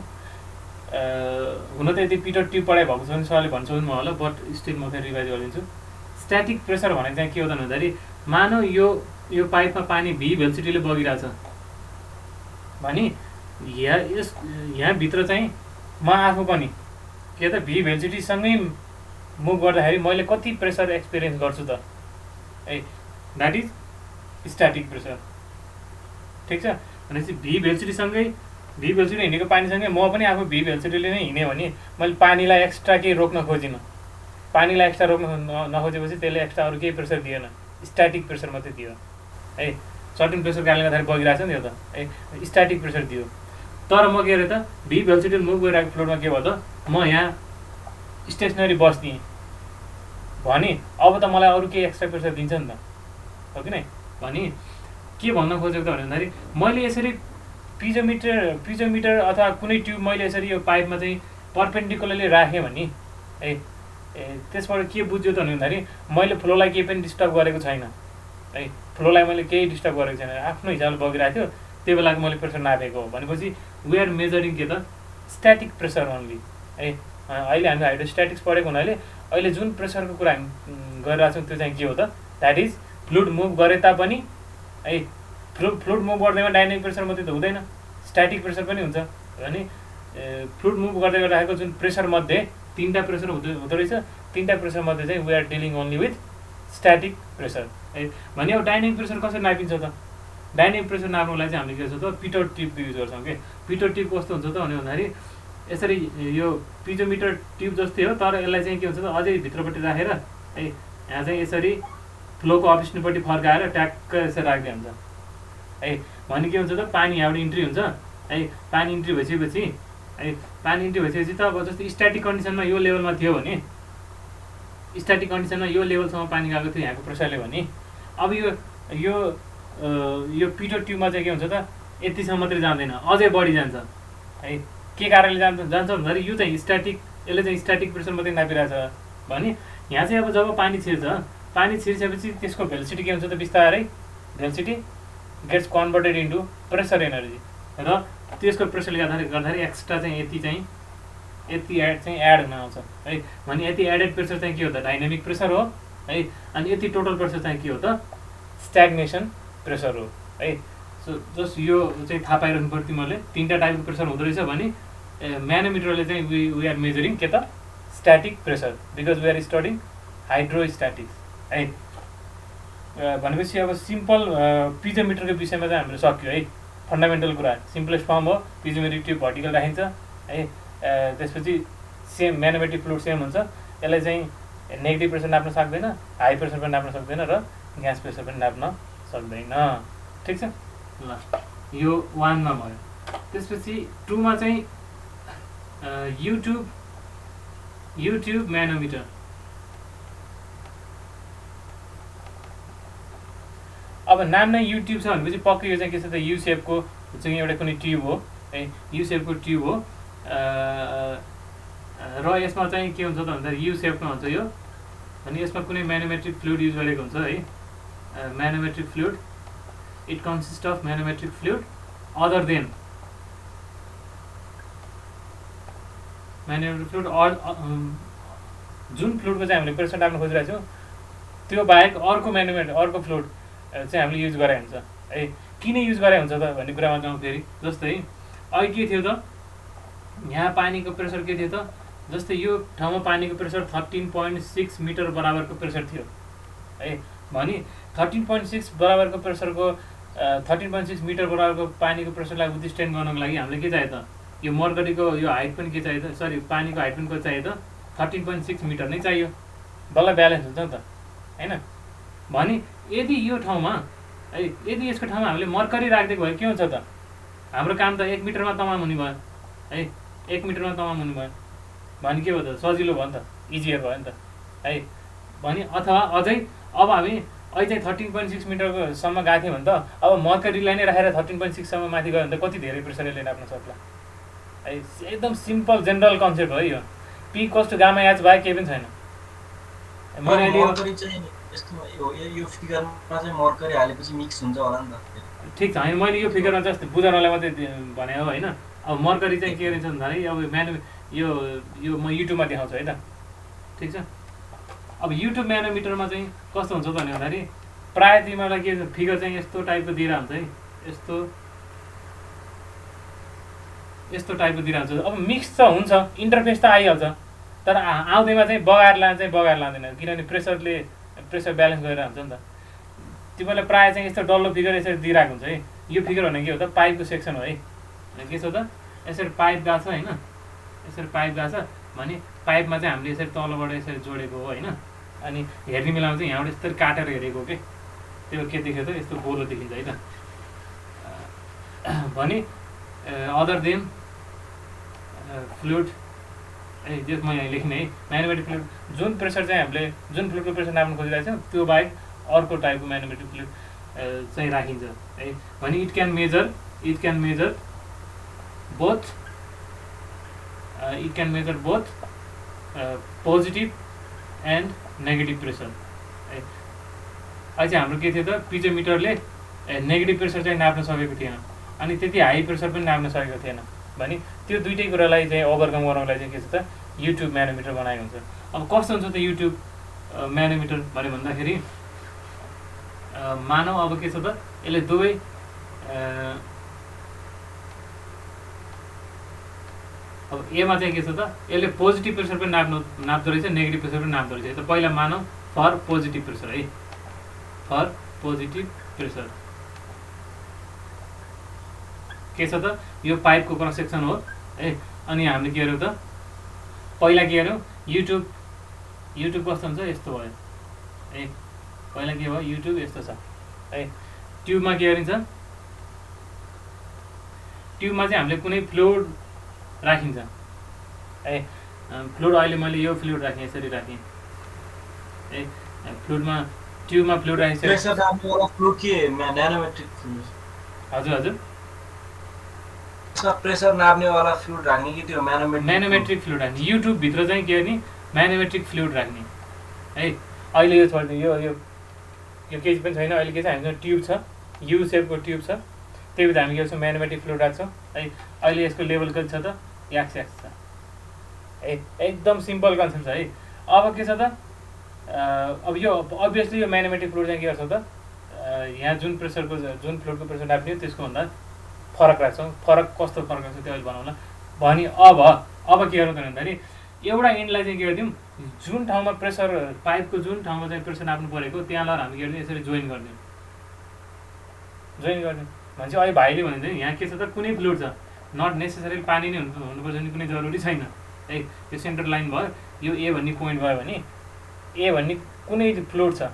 हुन त यदि पिटर ट्युब पढाइ भएको छ भने सरले भन्छ म होला बट स्टिल म फेरि रिभाइज गरिदिन्छु। स्ट्याटिक प्रेसर भनेको चाहिँ के हो त भन्दाखेरि मानौ यो पाइपमा पानी भी भेलोसिटीले बगिरहेछ भने यहाँभित्र चाहिँ म आफू पनि के त भी भेलोसिटीसँगै मुभ गर्दाखेरि मैले कति प्रेसर एक्सपिरियन्स गर्छु त है, द्याट इज स्ट्याटिक प्रेसर। ठिक छ, भनेपछि भी भेलोसिटीसँगै भी भेलोसिटी हिँडेको पानीसँगै म पनि आफू भी भेलोसिटीले नै हिँडेँ भने मैले पानीलाई एक्स्ट्रा केही रोक्न खोजिनँ, पानीलाई एक्स्ट्रा रोक्न नखोजेपछि त्यसले एक्स्ट्रा अरू केही प्रेसर दिएन, स्ट्याटिक प्रेसर मात्रै दियो है। सर्टेन प्रेसर कारणले गर्दाखेरि बगिरहेको छ नि यो त है, स्ट्याटिक प्रेसर दियो। तर म के अरे त भी भेलोसिटी मुभ गरिरहेको फ्लुइडमा के भयो त, म यहाँ स्टेसनरी बस्दिएँ भने अब त मलाई अरू केही एक्स्ट्रा प्रेसर दिन्छ नि त, हो कि नै? भने के भन्न खोजेको त भन्दाखेरि मैले यसरी पिजोमिटर अथवा कुनै ट्युब मैले यसरी यो पाइपमा चाहिँ पर्पेन्डिकुलरली राखेँ भने है, त्यसबाट के बुझ्यो त भन्दाखेरि मैले फ्लोलाई केही पनि डिस्टर्ब गरेको छैन है, फ्लोलाई मैले केही डिस्टर्ब गरेको छैन, आफ्नो हिसाबले बगिरहेको थियो, त्यो बेलाको मैले प्रेसर नापेको हो भनेपछि वी आर मेजरिङ के त स्ट्याटिक प्रेसर ओन्ली है। अहिले हामीले हाइड्रोस्ट्याटिक्स पढेको हुनाले अहिले जुन प्रेसरको कुरा हामी गरिरहेको छौँ त्यो चाहिँ के हो त, द्याट इज फ्लुइड मुभ गरे तापनि है, फ्लुइड मुभ गर्दैमा डाइनामिक प्रेसर मात्रै त हुँदैन, स्ट्याटिक प्रेसर पनि हुन्छ। भने फ्लुइड मुभ गर्दै गरिरहेको जुन प्रेसर मध्ये 3टा प्रेसर हुँदो रहेछ, 3टा प्रेसर मध्ये चाहिँ we are dealing only with static pressure है। भने अब डाइनामिक प्रेसर कसरी नापिन्छ त, डाइनामिक प्रेसर नाप्नुलाई चाहिँ हामीले के गर्छौँ त पिटो ट्युब युज गर्छौँ कि। पिटो ट्युब कस्तो हुन्छ त भन्दाखेरि यसरी यो पिजोमिटर ट्युब जस्तै हो, तर यसलाई चाहिँ के हुन्छ त अझै भित्रपट्टि राखेर है, यहाँ चाहिँ यसरी फ्लोको अपोजिटपट्टि फर्काएर ट्याक्क यसरी राख्दै हुन्छ है। भने के हुन्छ त पानी यहाँबाट इन्ट्री हुन्छ है, पानी इन्ट्री भइसकेपछि है, पानी इन्ट्री भइसकेपछि त अब जस्तै स्ट्याटिक कन्डिसनमा यो लेभलमा थियो भने, स्ट्याटिक कन्डिसनमा यो लेभलसम्म पानी गएको थियो यहाँको प्रेसरले भने अब यो पिटो ट्युबमा चाहिँ के हुन्छ त यतिसम्म मात्रै जाँदैन, अझै बढी जान्छ है। के कारणले जान्छ भन्दाखेरि यो चाहिँ स्ट्याटिक, यसले चाहिँ स्ट्याटिक प्रेसर मात्रै नापिरहेछ भने यहाँ चाहिँ अब जब पानी छिर्छ, पानी छिरिसकेपछि त्यसको भेलोसिटी के हुन्छ त बिस्तारै velocity gets converted into pressure energy र त्यसको प्रेसरले गर्दाखेरि एक्स्ट्रा चाहिँ यति एड हुन आउँछ है। भने यति एडेड प्रेसर चाहिँ के हो त डाइनामिक प्रेसर हो है, अनि यति टोटल प्रेसर चाहिँ के हो त स्ट्याग्नेसन प्रेसर हो है। सो जस्ट यो चाहिँ थाहा पाइरहनु पर्थ्यो मैले, 3टा टाइपको प्रेसर हुँदो रहेछ भने म्यानोमिटरले चाहिँ वी आर मेजरिङ के त static pressure because we are studying hydrostatics है। भनेपछि अब सिम्पल पिजोमिटरको विषयमा चाहिँ हाम्रो सक्यो है, फन्डामेन्टल कुरा सिम्पलेस्ट फर्म हो, पिजोमेट्रिक ट्युब भर्टिकल राखिन्छ है, त्यसपछि सेम म्यानोमेट्रिक फ्लुइड सेम हुन्छ, यसलाई चाहिँ नेगेटिभ प्रेसर नाप्न सक्दैन, हाई प्रेसर पनि नाप्न सक्दैन र ग्यास प्रेसर पनि नाप्न सक्दैन। ठिक छ, ल यो 1 मा भयो। त्यसपछि 2 मा चाहिँ युट्युब म्यानोमिटर। अब नाम नै युट्युब छ भनेपछि पक्कै यो चाहिँ के छ त यु सेपको चाहिँ एउटा कुनै ट्युब हो है, यु सेपको ट्युब हो र यसमा चाहिँ के हुन्छ त भन्दाखेरि यु सेपमा हुन्छ यो, अनि यसमा कुनै म्यानोमेट्रिक फ्लुइड युज गरेको हुन्छ है। Manometric fluid, it consist of manometric fluid other than manometric fluid जुन फ्लुइडको चाहिँ हामीले प्रेसर नाप्न खोजिरहेको छौँ त्यो बाहेक अर्को फ्लुइड चाहिँ हामीले युज गरे हुन्छ है। किन युज गरे हुन्छ त भन्ने कुरामा जाउँ फेरि। जस्तै अहिले के थियो त, यहाँ पानीको प्रेसर के थियो त, जस्तै यो ठाउँमा पानीको प्रेसर 13.6 मिटर बराबरको प्रेसर थियो है। भने 13.6 बराबरको प्रेसरको 13.6 मिटर बराबरको पानीको प्रेसरलाई विथस्ट्यान्ड गर्नको लागि हामीले के चाहियो त, यो मर्करीको यो हाइट पनि के चाहियो त, सरी पानीको हाइट पनि कति चाहियो त 13.6 मिटर नै चाहियो, बल्ल ब्यालेन्स हुन्छ नि त हैन। भने यदि यो ठाउँमा है, यदि यसको ठाउँमा हामीले मर्करी राखिदिएको भए के हुन्छ त, हाम्रो काम त 1 मिटरमा तमाम हुने भयो है, 1 मिटरमा तमाम हुने भयो भने के भयो त सजिलो भयो नि त, इजियर भयो नि त है। भने अथवा अझै अब हामी अहिले चाहिँ 13.6 मिटरको सम्म गएको थियौँ भने त अब मर्करीलाई नै राखेर 13.6 सम्म माथि गयो भने त कति धेरै प्रेसर यसले नाप्न सक्ला है। एकदम सिम्पल जेनरल कन्सेप्ट हो यो, पी कस्ट गामा एच बाहेक केही पनि छैन। मर्करी चाहिँ यस्तो यो फिगरमा चाहिँ मर्करी हालेपछि मिक्स हुन्छ होला नि त। ठिक छ, मैले यो फिगरमा जस्तो बुझाउनलाई मात्रै भने हो होइन। अब मर्करी चाहिँ के रहेछ भन्दाखेरि अब यो म युट्युबमा देखाउँछु है त। ठिक छ, अब युट्युब म्यानोमिटरमा चाहिँ कस्तो हुन्छ त भन्दाखेरि प्रायः तिमीलाई के फिगर चाहिँ यस्तो टाइपको दिएर हुन्छ है, यस्तो यस्तो टाइपको दिइरहन्छ। अब मिक्स त हुन्छ, इन्टरफेस त आइहाल्छ, तर आउँदैमा चाहिँ बगाएर लाँदैन, किनभने प्रेसर ब्यालेन्स गरेर हुन्छ नि त। तिमीलाई प्रायः चाहिँ यस्तो डल्लो फिगर यसरी दिइरहेको हुन्छ है। यो फिगर भनेको के हो त, पाइपको सेक्सन हो है। के छ त, यसरी पाइप गएको छ होइन, यसरी पाइप गएको छ भने पाइपमा चाहिँ हामीले यसरी तलबाट यसरी जोडेको हो होइन। अनि हेर्ने बेलामा चाहिँ यहाँबाट यस्तरी काटेर हेरेको के, त्यो के देख्यो त, यस्तो गोलो देखिन्छ है त। भने अदर देन फ्लुइड जस म यहाँ लेख्ने है, म्यानोमेट्रिक फ्लुइड जुन प्रेसर चाहिँ हामीले जुन फ्लुइडको प्रेसर नाप्न खोजिरहेको छौँ त्यो बाहेक अर्को टाइपको म्यानोमेट्रिक फ्लुइड चाहिँ राखिन्छ है। भने it can measure both positive and negative pressure है। अहिले चाहिँ हाम्रो के थियो त, पिजोमिटरले नेगेटिभ प्रेसर चाहिँ नाप्न सकेको थिएन, अनि त्यति हाई प्रेसर पनि नाप्न सकेको थिएन। भने त्यो दुइटै कुरालाई चाहिँ ओभरकम गर्नलाई चाहिँ के छ त, युट्युब म्यानोमिटर बनाएको हुन्छ। अब कस्तो हुन्छ त युट्युब म्यानोमिटर भन्यो भन्दाखेरि, मानव अब के छ त, यसले दुवै अब एमा चाहिँ के छ त, यसले पोजिटिभ प्रेसर पनि नाप्दो रहेछ, नेगेटिभ प्रेसर पनि नाप्दो रहेछ। त पहिला मानव फर पोजिटिभ प्रेसर है, फर पोजिटिभ प्रेसर के छ त, यो पाइपको क्रस सेक्सन हो है। अनि हामीले के गर्यौँ त, पहिला के गर्यौँ, युट्युब कस्तो हुन्छ, यस्तो भयो है। पहिला के भयो, युट्युब यस्तो छ है। ट्युबमा के गरिन्छ, ट्युबमा चाहिँ हामीले कुनै फ्लुइड राखिन्छ है। फ्लुइड अहिले मैले यो फ्लुइड राखेँ, यसरी राखेँ है। ट्युबमा फ्लुइड राखेँ। हजुर प्रेसर नाप्ने वाला फ्लुइड राख्ने कि त्यो म्यानोमेट्रिक फ्लुइड राख्ने। युट्युबभित्र चाहिँ के गर्ने, म्यानोमेट्रिक फ्लुइड राख्ने है। अहिले यो छोडिदियो, यो केही पनि छैन। अहिले के छ, हामीसँग ट्युब छ, यु सेपको ट्युब छ, त्यही भएर हामी के गर्छौँ, म्यानोमेट्रिक फ्लुइड राख्छौँ है। अहिले यसको लेभल कति छ त, एक्स छ है। एकदम सिम्पल कन्सेप्ट छ है। अब के छ त, अब यो अभियसली यो म्यानोमेट्रिक फ्लुइड चाहिँ के गर्छ त, यहाँ जुन फ्लुइडको प्रेसर नाप्ने हो त्यसको भन्दा फरक राख्छौँ। फरक कस्तो फरक राख्छ त्यो अहिले बनाउँला। भने अब के गर्नु त भन्दाखेरि, एउटा इन्डलाई चाहिँ के गरिदिउँ, जुन ठाउँमा प्रेसर, पाइपको जुन ठाउँमा चाहिँ प्रेसर नाप्नु परेको त्यहाँ लगेर हामी के गरिदिउँ, यसरी जोइन गरिदिउँ भने चाहिँ अहिले भाइले भने चाहिँ यहाँ के छ त, कुनै फ्लुइड छ, नट नेसेसरी पानी नै हुनुपर्छ भने कुनै जरुरी छैन है। त्यो सेन्टर लाइन भयो, यो ए भन्ने पोइन्ट भयो भने ए भन्ने कुनै फ्लुइड छ,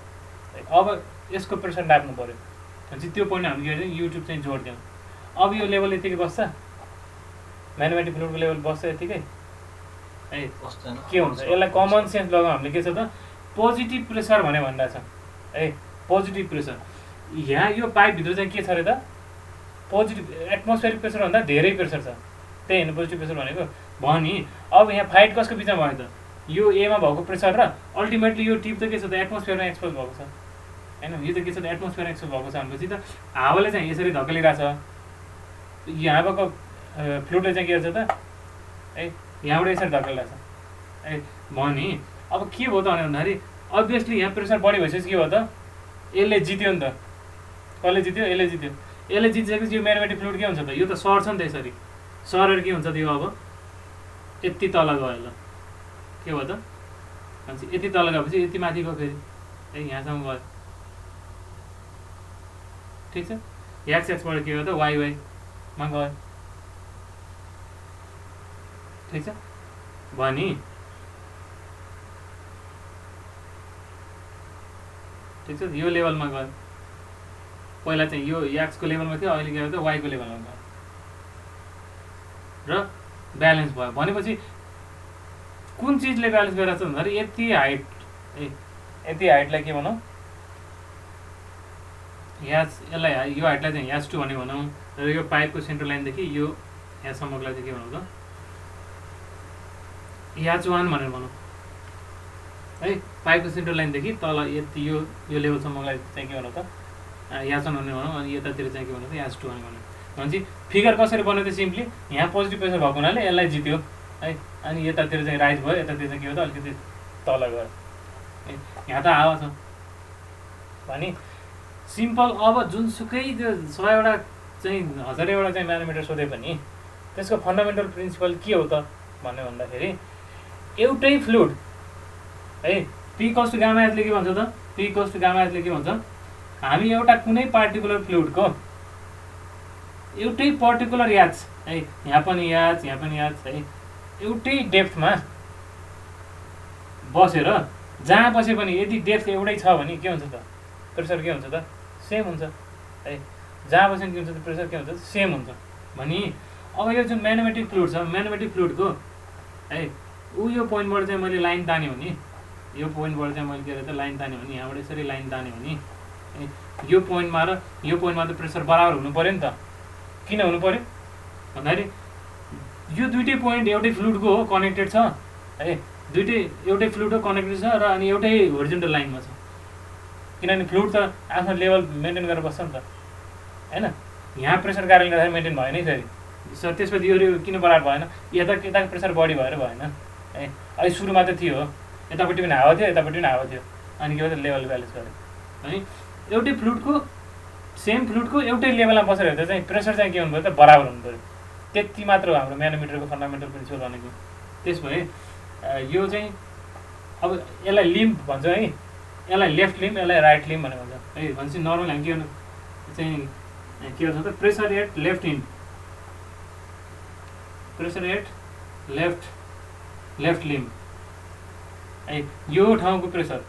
अब यसको प्रेसर नाप्नु पऱ्यो भने चाहिँ त्यो पोइन्ट हामी के गरिदिउँ, युट्युब चाहिँ जोडिदिउँ। अब यो लेभल यतिकै बस्छ, म्यानोमेट्रिक फ्लुइडको लेभल बस्छ यतिकै है। के हुन्छ, यसलाई कमन सेन्स लगाउँ हामीले, के छ त, पोजिटिभ प्रेसर भनिरहेको छ है। पोजिटिभ प्रेसर यहाँ यो पाइपभित्र चाहिँ के छ अरे त, पोजिटिभ एटमोस्फेरिक प्रेसरभन्दा धेरै प्रेसर छ, त्यही होइन पोजिटिभ प्रेसर भनेको। भने अब यहाँ फाइट कसको बिचमा भयो त, यो एमा भएको प्रेसर र अल्टिमेटली यो टिप त के छ त, एटमोस्फियरमा एक्सपोज भएको छ होइन। यो त के छ त, एटमोस्फियरमा एक्सपोज भएको छ भनेपछि त हावाले चाहिँ यसरी धकेलिरहेछ, यहाँ भएको फ्लुइडले चाहिँ के गर्छ त है, यहाँबाट यसरी धकेलिरहेछ है। भने अब के भयो त भन्दाखेरि, अभियसली यहाँ प्रेसर बढी भइसकेपछि के भयो त, यसले जित्यो नि त। कसले जित्यो, यसले जित्यो। यसले जितिसकेपछि यो म्यानोमेट्रिक फ्लुइड के हुन्छ त, यो त सर्छ नि त, यसरी सरेर के हुन्छ त, यो अब यति तल गयो। ल के भयो त भन्छ, यति तल गएपछि यति माथि गयो, फेरि है यहाँसम्म गयो, ठिक छ। एक्सबाट के भयो त, वाइमा गयो, ठिक छ। भने ठिक छ, यो लेभलमा गयो। पहिला चाहिँ यो एक्सको लेभलमा थियो, अहिले के भयो त वाइको लेभलमा गयो र ब्यालेन्स भयो। भनेपछि कुन चिजले ब्यालेन्स गरिरहेको छ भन्दाखेरि, यति हाइटलाई के भनौँ, यसलाई यो हाइटलाई चाहिँ यास 2 भने भनौँ, र यो पाइपको सेन्टर लाइनदेखि यो यहाँसम्मकोलाई चाहिँ के भनौँ त, याच 1 भनेर भनौँ है। पाइपको सेन्टर लाइनदेखि तल यति यो लेभलसम्मलाई चाहिँ के भनौँ त, याच 1 भनेर भनौँ। अनि यतातिर चाहिँ के भनौँ त, याच 2 भनेर भनौँ। भनेपछि फिगर कसरी बन्यो त, सिम्पली यहाँ पोजिटिभ प्रेसर भएको हुनाले यसलाई जित्यो है। अनि यतातिर चाहिँ राइज भयो, यतातिर चाहिँ के भयो त, अलिकति तल गयो। यहाँ त हावा छ भने सिम्पल। अब जुनसुकै त्यो 100वटा चाहिँ 1000वटा चाहिँ म्यानोमिटर सोधे पनि त्यसको फन्डामेन्टल प्रिन्सिपल के हो त भन्ने भन्दाखेरि एउटै फ्लुइड है पी इक्वल्स टु गामा एचले के भन्छ त पी इक्वल्स टु गामा एचले के भन्छ हामी एउटा कुनै पार्टिकुलर फ्लुइडको एउटै पर्टिकुलर याच है यहाँ पनि याच है एउटै डेप्थमा बसेर जहाँ बसे पनि यदि डेप्थ एउटै छ भने के हुन्छ त प्रेसर के हुन्छ त सेम हुन्छ है जहाँ बसे के हुन्छ त प्रेसर के हुन्छ सेम हुन्छ भने अब यो जुन म्याग्नेटिक फ्लुइड छ म्याग्नेटिक फ्लुइडको है यो पोइन्टबाट चाहिँ मैले लाइन तान्यो भने यो पोइन्टबाट चाहिँ मैले के अरे त लाइन तान्यो भने यहाँबाट यसरी लाइन तान्यो भने यो पोइन्टमा र यो पोइन्टमा त प्रेसर बराबर हुनु पऱ्यो नि त किन हुनु पऱ्यो भन्दाखेरि यो दुईटै पोइन्ट एउटै फ्लुइडको हो कनेक्टेड छ है दुईटै एउटै फ्लुइड हो कनेक्टेड छ र अनि एउटै होरिजोन्टल लाइनमा छ किनभने फ्लुइड त आफ्नो लेभल मेन्टेन गरेर बस्छ नि त होइन यहाँ प्रेसर कारणले गर्दाखेरि मेन्टेन भएन है फेरि त्यसपछि यो किन बराबर भएन यताको प्रेसर बढी भएर भएन है अहिले सुरुमा त थियो यतापट्टि पनि हावा थियो यतापट्टि पनि हावा थियो अनि के भन्छ लेभल ब्यालेन्स गर्यो है एउटै फ्लुइडको सेम फ्लुइडको एउटै लेभलमा बसेर हेर्दा चाहिँ प्रेसर चाहिँ के हुनु पऱ्यो त बराबर हुनु पऱ्यो त्यति मात्र हो हाम्रो म्यानोमिटरको फन्डामेन्टल प्रिन्सिपल भनेको त्यस भए यो चाहिँ अब यसलाई लिम्ब भन्छ है यसलाई लेफ्ट लिम्ब यसलाई राइट लिम्ब भनेर भन्छ है भनेपछि नर्मल हामी के गर्नु चाहिँ के भन्छ त pressure at left in pressure at left limb है यो ठाउँको प्रेसर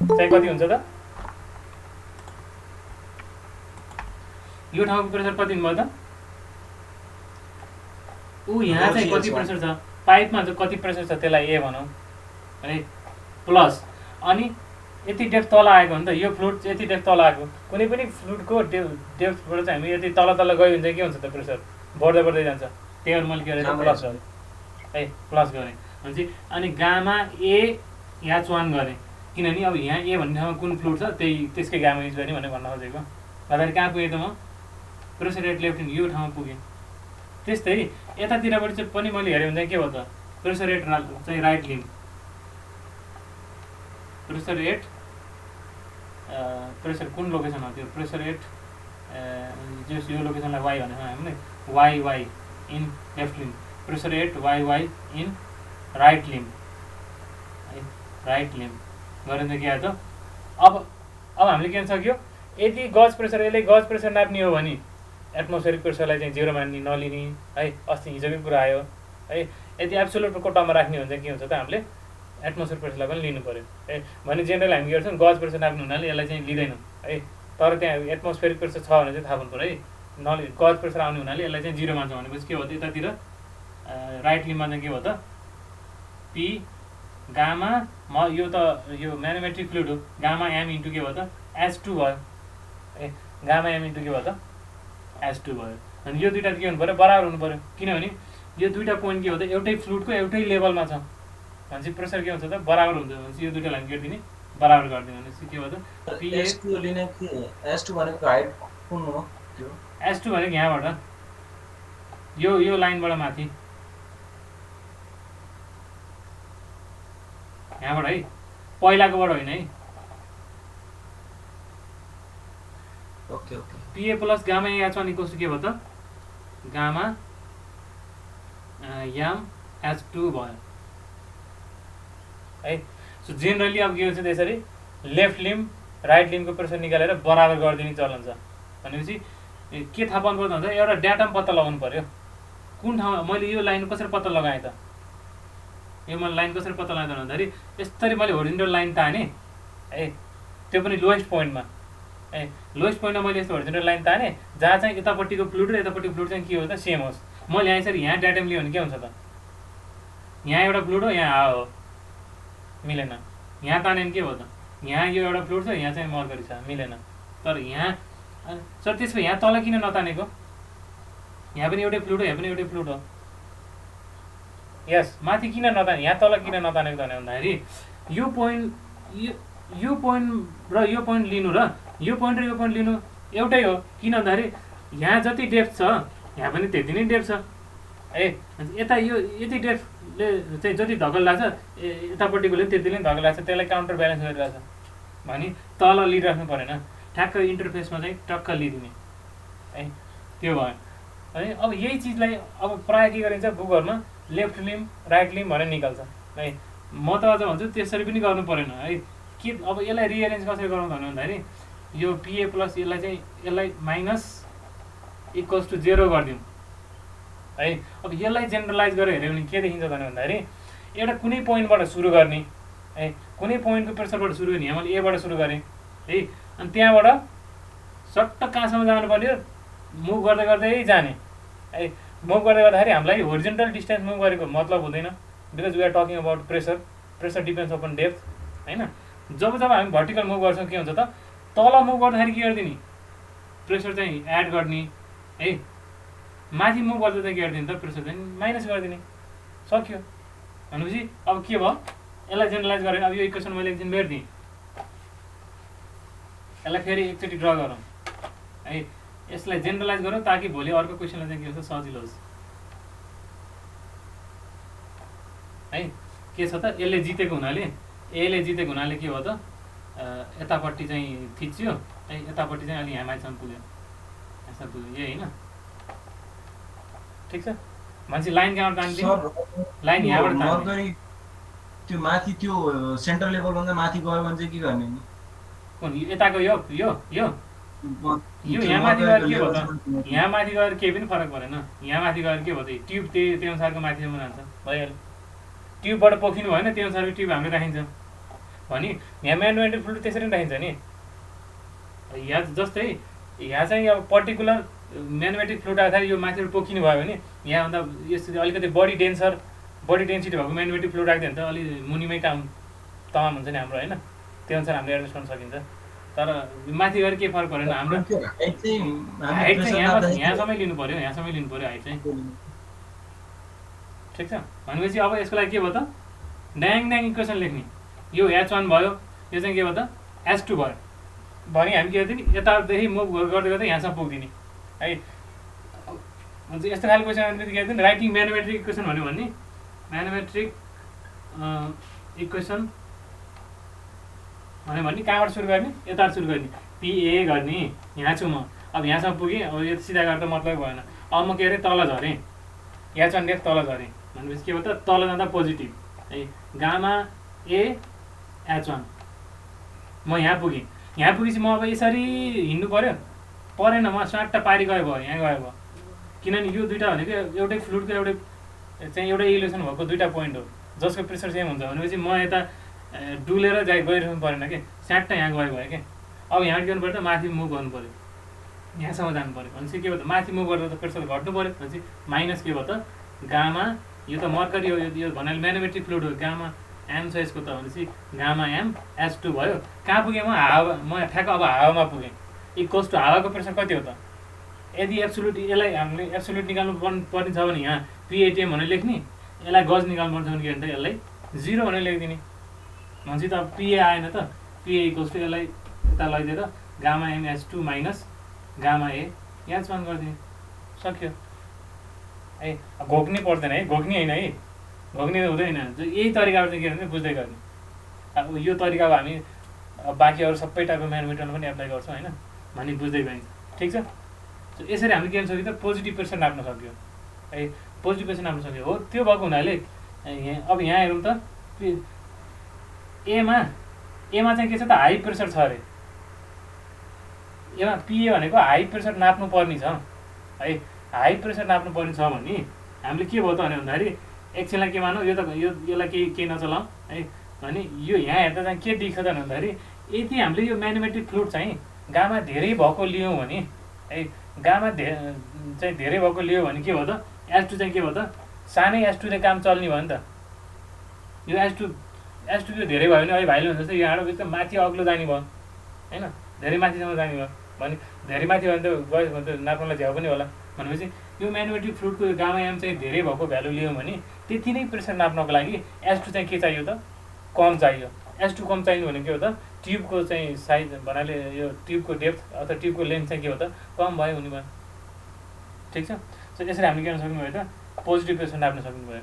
चाहिँ कति हुन्छ त यो ठाउँको प्रेसर कति भयो त यहाँ चाहिँ कति प्रेसर छ पाइपमा चाहिँ कति प्रेसर छ त्यसलाई ए भनौँ है प्लस अनि यति डेप्थ तल आएको हो नि त यो फ्लुइड यति डेप्थ तल आएको कुनै पनि फ्लुइडको डेप्थबाट चाहिँ हामी यति तल गयो भने चाहिँ के हुन्छ त प्रेसर बढ्दै जान्छ त्यही भएर मैले के गरेँ प्लस गरेँ है प्लस गरेँ भनेपछि अनि गामा ए यहाँ चुहान गरेँ किनभने अब यहाँ ए भन्ने ठाउँमा कुन फ्लुइड छ त्यसकै गामा युज गर्ने भनेर भन्न खोजेको भन्दाखेरि कहाँ पुगेँ त म प्रेसर एट लेफ्ट इन यो ठाउँमा पुगेँ त्यस्तै यतातिरबाट चाहिँ पनि मैले हेरेँ भने चाहिँ के भयो त प्रेसर एट चाहिँ right limb pressure at pressure कुन लोकेसनमा थियो प्रेसर एट जस यो लोकेसनलाई वाइ भनेको हामीले Y in left limb pressure at Y in right limb गरेर चाहिँ के आयो त अब हामीले के सक्यो यदि गज प्रेसर यसले गज प्रेसर नाप्ने हो भने एटमोस्फेरिक प्रेसरलाई चाहिँ जिरो मान्ने नलिने है अस्ति हिजोकै कुरा आयो है यदि एब्सोल्युटको टर्ममा राख्ने हो भने चाहिँ के हुन्छ त हामीले एटमोस्फेयर प्रेसरलाई पनि लिनु पऱ्यो है भने जेनरल हामी के गर्छौँ गज प्रेसर नाप्ने हुनाले यसलाई चाहिँ लिँदैनौँ है तर त्यहाँ एटमोस्फेरिक प्रेसर छ भने चाहिँ थाहा हुनु पऱ्यो है गज प्रेसर आउने हुनाले यसलाई चाहिँ जिरो मान्छ भनेपछि के हो त यतातिर राइट लिम्बमा चाहिँ के हो त पी गामा यो त यो म्याग्नेटिक फ्लुइड हो गामा एम इन्टु के भयो त एच2 भयो है गामा एम इन्टु के भयो त एच2 भयो अनि यो दुईवटा के हुनु पऱ्यो बराबर हुनु पऱ्यो किनभने यो दुईवटा पोइन्ट के हो त एउटै फ्लुइडको एउटै लेभलमा छ भनेपछि प्रेसर के हुन्छ त बराबर हुन्छ भनेपछि यो दुईवटालाई हामी गरिदिने बराबर गरिदिने भनेपछि के भयो त एच2 लिने कि एच2 भनेको हाइट कुन हो त्यो एच2 भनेको यहाँबाट यो लाइनबाट माथि यहाँबाट है पहिलाकोबाट होइन है ओके पिए प्लस गामा एच1 इक्वल्स टु के भयो त गामा एम एच2 भयो है सो जेनरली अब के हुन्छ त्यसरी लेफ्ट लिम्ब राइट लिम्बको प्रेसर निकालेर बराबर गरिदिने चलन छ भनेपछि के थाहा पाउनु पर्छ भन्दा एउटा डाटा पत्ता लगाउनु पर्यो कुन ठाउँमा मैले यो लाइन कसरी पत्ता लगाएँ त यो मैले लाइन कसरी पत्ता लगाएँ त भन्दाखेरि यसरी मैले होरिजोन्टल लाइन तानेँ है त्यो पनि लोएस्ट पोइन्टमा है लोएस्ट पोइन्टमा मैले यस्तो होरिजोन्टल लाइन तानेँ जहाँ चाहिँ यतापट्टिको फ्लुइड र यतापट्टिको फ्लुइड चाहिँ के हो त सेम होस् मैले यहाँ यसरी यहाँ डाटाम लियो भने के हुन्छ त यहाँ एउटा फ्लुइड हो यहाँ हावा हो मिलेन यहाँ तान्यो भने के भयो त यहाँ यो एउटा फ्लुइड छ यहाँ चाहिँ मर्करी छ मिलेन तर यहाँ सर त्यसमा यहाँ तल किन नतानेको यहाँ पनि एउटै फ्लुइड हो यहाँ पनि एउटै फ्लुइड हो यस माथि किन नताने यहाँ तल किन नतानेको त भन्दाखेरि यो पोइन्ट र यो पोइन्ट लिनु र यो पोइन्ट लिनु एउटै हो किन भन्दाखेरि यहाँ जति डेप्थ छ यहाँ पनि त्यति नै डेप्थ छ है यता यो यति डेप्थले चाहिँ जति धक्कल लाग्छ यतापट्टिकोले त्यति नै धक्कल लाग्छ त्यसलाई काउन्टर ब्यालेन्स गरिरहेछ भने तल लिइराख्नु परेन ठ्याक्क इन्टरफेसमा चाहिँ टक्क लिइदिने है त्यो भयो है। अब यही चिजलाई अब प्रायः के गरिन्छ बुकहरूमा लेफ्ट लिम राइट लिम भनेर निकाल्छ है। म त अझ भन्छु त्यसरी पनि गर्नु परेन है। के अब यसलाई रिएरेन्ज कसरी गरौँ भन्दाखेरि यो पिए प्लस यसलाई माइनस इक्वल्स टु 0 गरिदिउँ है। अब यसलाई जेनरलाइज गरेर हेऱ्यो भने के देखिन्छ भन्दाखेरि एउटा कुनै पोइन्टबाट सुरु गर्ने है, कुनै पोइन्टको प्रेसरबाट सुरु गर्ने। यहाँ मैले एबाट सुरु गरेँ है, अनि त्यहाँबाट सट्ट कहाँसम्म जानुपर्ने मुभ गर्दै गर्दै जाने है। मुभ गर्दै गर्दाखेरि हामीलाई होरिजेन्टल डिस्टेन्स मुभ गरेको मतलब हुँदैन, because we are talking about pressure depends upon depth होइन। जब हामी भर्टिकल मुभ गर्छौँ के हुन्छ त, तल मुभ गर्दाखेरि के गरिदिने प्रेसर चाहिँ एड गर्ने है, माथि मुभ गर्दा चाहिँ के गरिदिने त प्रेसर चाहिँ माइनस गरिदिने, सक्यो। भनेपछि अब के भयो, यसलाई जेनरलाइज गरेर अब यो इक्वेसन मैले एकछिन मेट्दिएँ, यसलाई फेरि एकचोटि ड्र गरौँ है। यसलाई जेनरलाइज गरौँ ताकि भोलि अर्को क्वेसनलाई चाहिँ के हुन्छ सजिलो होस् है। के छ त, यसले जितेको हुनाले एले जितेको हुनाले के भयो त, यतापट्टि चाहिँ थिच्यो है, यतापट्टि चाहिँ अलि यहाँ माथिसम्म पुग्यो, यहाँसम्म पुग्यो, यही होइन ठिक छ। मान्छे लाइन कहाँबाट तान्दिने, लाइन यहाँबाट तान्ने, त्यो माथि त्यो सेन्टर लेभलभन्दा माथि गयो भने चाहिँ के गर्ने नि, कुन यताको यो यो यो यो यहाँ माथि गएर के भयो त, यहाँ माथि गएर केही पनि फरक परेन, यहाँ माथि गएर के भयो त, ट्युब त्यही अनुसारको माथिसम्म जान्छ भइहाल्यो। ट्युबबाट पोखिनु भएन त्यो अनुसारको ट्युब हामीले राखिन्छ भने यहाँ म्यानुअल फ्लुइड त्यसरी नै राखिन्छ नि। यहाँ जस्तै यहाँ चाहिँ अब पर्टिकुलर म्यानुमेटिक फ्लुइड आउँदाखेरि यो माथिबाट पोखिनु भयो भने यहाँभन्दा यसरी अलिकति बढी डेन्सिटी भएको म्यानुमेटिक फ्लुइड राख्यो भने त अलि मुनिमै काम तमाम हुन्छ नि हाम्रो होइन, त्यो अनुसार हामीले एडजस्ट गर्न सकिन्छ। तर माथि गएर के फरक परेन, हाम्रो हाइट चाहिँ यहाँसम्मै लिनु पऱ्यो, यहाँसम्मै लिनु पऱ्यो हाइट चाहिँ, ठिक छ। भनेपछि अब यसको लागि के भयो त, ड्याङ इक्वेसन लेख्ने, यो H1 भयो, यो चाहिँ के भयो त H2 भयो भने हामी के गर्दिने यतादेखि मुभ गर्दै गर्दै यहाँसम्म पुग्दिने है। हुन्छ यस्तो खालको क्वेसन आउने बित्तिकै के राइटिङ म्याथमेटिक इक्वेसन भन्यो भने म्याथमेट्रिक इक्वेसन भन्यो भने कहाँबाट सुरु गर्ने, यताबाट सुरु गर्ने, पिए गर्ने, यहाँ छु म, अब यहाँसम्म पुगेँ, अब यो सिधा गर्दा मतलब भएन, अब म के अरे तल झरेँ, H1 डेफ तल झरेँ भनेपछि के भयो त, तल जाँदा पोजिटिभ है, गामा ए H1, म यहाँ पुगेँ, यहाँ पुगेपछि म अब यसरी हिँड्नु पऱ्यो, परेन, म स्वाट्ट पारी गयो भयो, यहाँ गयो भयो, किनभने यो दुइटा भनेको एउटै फ्लुइडको एउटै इलेक्सन भएको दुइटा पोइन्ट हो जसको प्रेसर सेम हुन्छ। भनेपछि म यता डुलेर गइरहनु परेन कि, स्याट्ट यहाँ गयो भयो क्या। अब यहाँ के गर्नु पऱ्यो त, माथि मुभ गर्नु पऱ्यो, यहाँसम्म जानु पऱ्यो भनेपछि के भयो त, माथि मुभ गर्दा त प्रेसर घट्नु पऱ्यो भनेपछि माइनस के भयो त गामा, यो त मर्करी हो, यो भन्नाले म्यानुमेट्रिक फ्लुइड हो, गामा एम छ यसको त भनेपछि गामा एम H2 भयो। कहाँ पुगेँ म, हावा, म ठ्याक्क अब हावामा पुगेँ, इक्वल्स टु हावाको प्रेसर कति हो त, यदि एब्सोल्युट यसलाई हामीले एब्सोल्युट निकाल्नु पर्ने छ भने यहाँ पिएटिएम भनेर लेख्ने, यसलाई गज निकाल्नु पर्छ भने के भन्छ यसलाई 0 भनेर लेखिदिने, भनेपछि त पिए आएन त, पिए इक्वल्स टु यसलाई यता लैदिएर gamma am H2 minus gamma A H1 गरिदिने, सक्यो है। घोक्नै पर्दैन है, घोक्ने होइन है, घोक्ने हुँदैन, यही तरिकाबाट चाहिँ के गर्ने बुझ्दै गर्ने। अब यो तरिका अब हामी बाँकी अरू सबै टाइपको म्याथमेटिक्समा पनि एप्लाई गर्छौँ होइन, भने बुझ्दै गइन्छ, ठिक छ। यसरी हामीले के गर्न सक्यो त, पोजिटिभ प्रेसर नाप्न सक्यो है, पोजिटिभ प्रेसर नाप्न सक्यो हो। त्यो भएको हुनाले अब यहाँ हेरौँ त, एमा चाहिँ के छ त, हाई प्रेसर छ अरे, एमा पिए भनेको हाई प्रेसर नाप्नु पर्ने छ है, हाई प्रेसर नाप्नु पर्ने छ भने हामीले के भयो त भन्दाखेरि एकछिनलाई के मानौँ, यो त यसलाई केही नचलाऊँ है, भने यो यहाँ हेर्दा चाहिँ के देख्छ त भन्दाखेरि यदि हामीले यो म्यानुमेट्रिक फ्लुइड चाहिँ गामा धेरै भएको लियौँ भने है, गामा चाहिँ धेरै भएको लियो भने के भयो त, H2 चाहिँ के भयो त, सानै H2 ले काम चल्ने भयो नि त। यो H2 यो धेरै भयो भने अहिले भाइले भन्छ जस्तै यो हाँडो एकदम माथि अग्लो जाने भयो होइन, धेरै माथिसम्म जाने भयो भने धेरै माथि भयो भने त गयो भने त नाप्नलाई झ्याउ पनि होला। भनेपछि यो म्यानुमेट्रिक फ्लुइडको गामा एम चाहिँ धेरै भएको भ्यालु लियौँ भने त्यति नै प्रेसर नाप्नको लागि H2 चाहिँ के चाहियो त, कम चाहियो। H2 कम चाहिनु भनेको के हो त, ट्युबको चाहिँ साइज भन्नाले यो ट्युबको डेप्थ अथवा ट्युबको लेन्थ चाहिँ के हो त, कम भयो हुने भयो, ठिक छ। यसरी हामीले के गर्न सक्नुभयो त, पोजिटिभ प्रेसर नाप्न सक्नुभयो।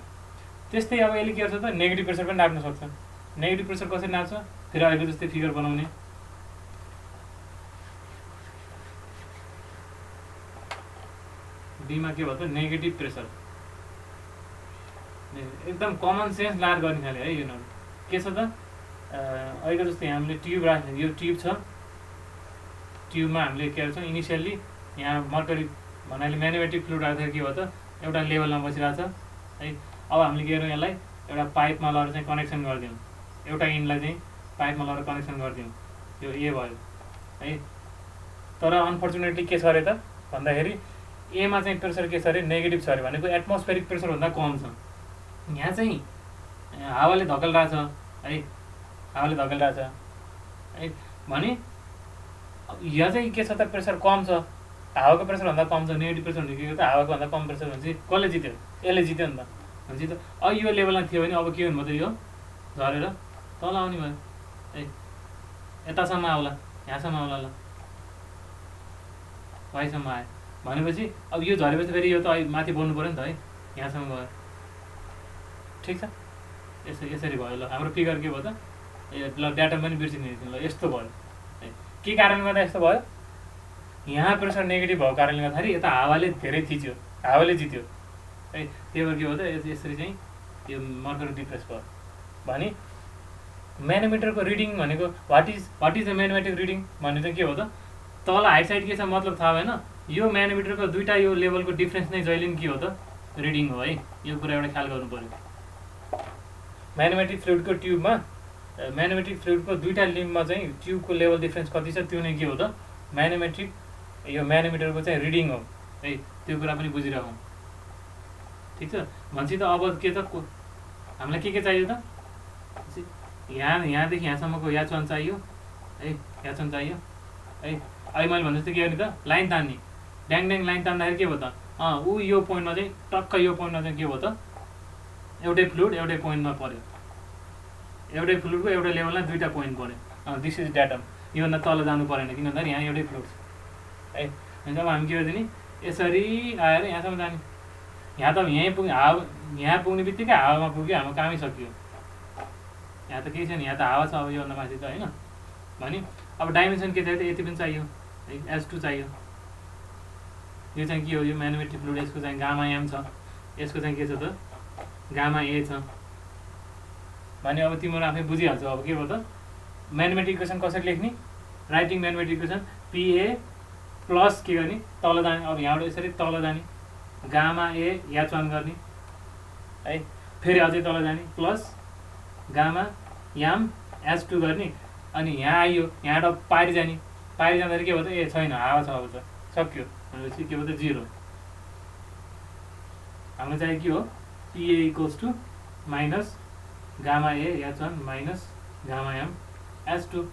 त्यस्तै अब यसले के गर्छ त, नेगेटिभ प्रेसर पनि नाप्न सक्छ। नेगेटिभ प्रेसर कसरी नाप्छ, फेरि अहिले जस्तै फिगर बनाउने, बीमा के भयो त नेगेटिभ प्रेसर। एकदम कमन सेन्स लाड गर्ने खाले है यिनीहरू। के छ त अहिले जस्तै हामीले ट्युब राख्ने, यो ट्युब छ, ट्युबमा हामीले के गर्छौँ इनिसियल्ली यहाँ मर्करी भन्नाले म्याग्नेटिक फ्लुइड राख्दाखेरि के भयो त एउटा लेभलमा बसिरहेको छ है। अब हामीले के गरौँ यसलाई एउटा पाइपमा लगेर चाहिँ कनेक्सन गरिदिउँ, एउटा इन्डलाई चाहिँ पाइपमा लगेर कनेक्सन गरिदिउँ, यो ए भयो है। तर अनफर्चुनेटली के छ अरे त भन्दाखेरि एमा चाहिँ प्रेसर के छ अरे नेगेटिभ छ अरे, भनेको एटमोस्फेरिक प्रेसरभन्दा कम छ। यहाँ चाहिँ हावाले धकेलिरहेछ है, हावाले धकेलिरहेछ है भने यहाँ चाहिँ के छ त प्रेसर कम छ, हावाको प्रेसरभन्दा कम छ। नेगेटिभ प्रेसर भनेको के त हावाको भन्दा कम प्रेसर भनेपछि कसले जित्यो? यसले जित्यो नि त। भनेपछि त अब यो लेभलमा थियो भने अब के हुनु भयो त यो झरेर तल आउने भयो है, यतासम्म आउला, यहाँसम्म आउला, ल वाइसम्म आयो भनेपछि अब यो झरेपछि फेरि यो त माथि बढ्नु पऱ्यो नि त है, यहाँसम्म गयो। ठिक छ, यसरी भयो। ल हाम्रो फिगर के भयो त ल डाटा पनि बिर्सिदिनु, ल यस्तो भयो है। के कारणले गर्दा यस्तो भयो? यहाँ प्रेसर नेगेटिभ भएको कारणले गर्दाखेरि यता हावाले धेरै थिच्यो, हावाले जित्यो है। त्यही भएर के भयो त यसरी चाहिँ यो मर्करी डिप्रेस भयो। भने म्यानोमिटरको रिडिङ भनेको वाट इज द म्यानोमेट्रिक रिडिङ भन्ने चाहिँ के हो त तल हाइट साइड के छ मतलब थाहा भएन। यो म्यानोमिटरको दुईवटा यो लेभलको डिफ्रेन्स नै जहिले पनि के हो त रिडिङ हो है। यो कुरा एउटा ख्याल गर्नु पऱ्यो। म्यानोमेट्रिक फ्लुइडको ट्युबमा म्यानोमेट्रिक फ्लुइडको दुईवटा लिम्बमा चाहिँ ट्युबको लेभल डिफ्रेन्स कति छ त्यो नै के हो त म्यानोमेट्रिक यो म्यानोमिटरको चाहिँ रिडिङ हो है। त्यो कुरा पनि बुझिराखौँ, ठिक छ। भनेपछि त अब के त हामीलाई के चाहियो त यहाँदेखि यहाँसम्मको याचन चाहियो है, याचन चाहियो है। अहिले मैले भने जस्तो के गर्ने त लाइन तान्ने, ड्याङ ड्याङ लाइन तान्दाखेरि के भयो त ऊ यो पोइन्टमा चाहिँ टक्क यो पोइन्टमा चाहिँ के भयो त एउटै फ्लुइड एउटै पोइन्टमा पऱ्यो, एउटै फ्लुइडको एउटा लेभलमा दुईवटा पोइन्ट पऱ्यो। दिस इज डाटम, योभन्दा तल जानु परेन किन भन्दाखेरि यहाँ एउटै फ्लुइड छ है। अनि अब हामी के गरिदिने यसरी आएर यहाँसम्म जाने, यहाँ त यहीँ पुग्ने हावा, यहाँ पुग्ने बित्तिकै हावामा पुग्यो, हाम्रो कामै सकियो। यहाँ त केही छैन, यहाँ त हावा छ अब योभन्दा माथि त होइन। भने अब डाइमेन्सन के चाहियो त यति पनि चाहियो है, S2 चाहियो। यो चाहिँ के हो? यो म्यानोमेट्रिक फ्लुइड, यसको चाहिँ गामा एम छ, यसको चाहिँ के छ त गामा ए छ। भने अब तिमीहरू आफै बुझिहाल्छौ अब के भयो त म्यानोमेट्रिक इक्वेसन कसरी लेख्ने। राइटिङ म्यानोमेट्रिक इक्वेसन PA प्लस के गर्ने तल जाने, अब यहाँबाट यसरी तल जाने, गामा ए याचन गर्ने है, फेरि अझै तल जाने प्लस गामा याम S2 गर्ने। अनि यहाँ आइयो, यहाँबाट पारि जाने, पारि जाँदाखेरि के भयो त ए छैन हावा छ, अब त सक्यो भनेपछि के भयो त 0। हाम्रो चाहिँ के हो PA equals to minus gamma a याचन माइनस गामा एम S2।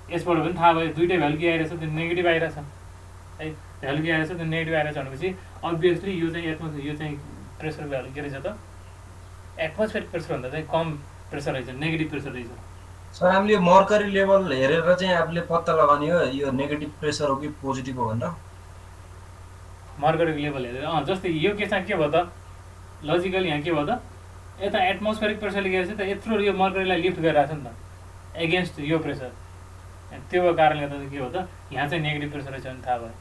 यसबाट पनि थाहा भयो दुइटै भ्यालु के आइरहेछ त्यो नेगेटिभ आइरहेछ है, भ्यालु के आइरहेछ त्यो नेगेटिभ आइरहेछ भनेपछि अभियसली यो चाहिँ यो चाहिँ प्रेसर भ्यालु के रहेछ त एटमोस्फेरिक प्रेसरभन्दा चाहिँ कम प्रेसर रहेछ, नेगेटिभ प्रेसर रहेछ। सर हामीले मर्करी लेभल हेरेर चाहिँ आफूले पत्ता लगाउने हो यो नेगेटिभ प्रेसर हो कि पोजिटिभ हो भनेर। मर्करी लेभल हेरेर जस्तै यो केसमा के भयो त लजिकली यहाँ के भयो त यता एटमोस्फेरिक प्रेसरले के रहेछ त यत्रो यो मर्करीलाई लिफ्ट गरिरहेछ नि त एगेन्स्ट यो प्रेसर, त्यो कारणले गर्दा के हो त यहाँ चाहिँ नेगेटिभ प्रेसर रहेछ भने थाहा भयो।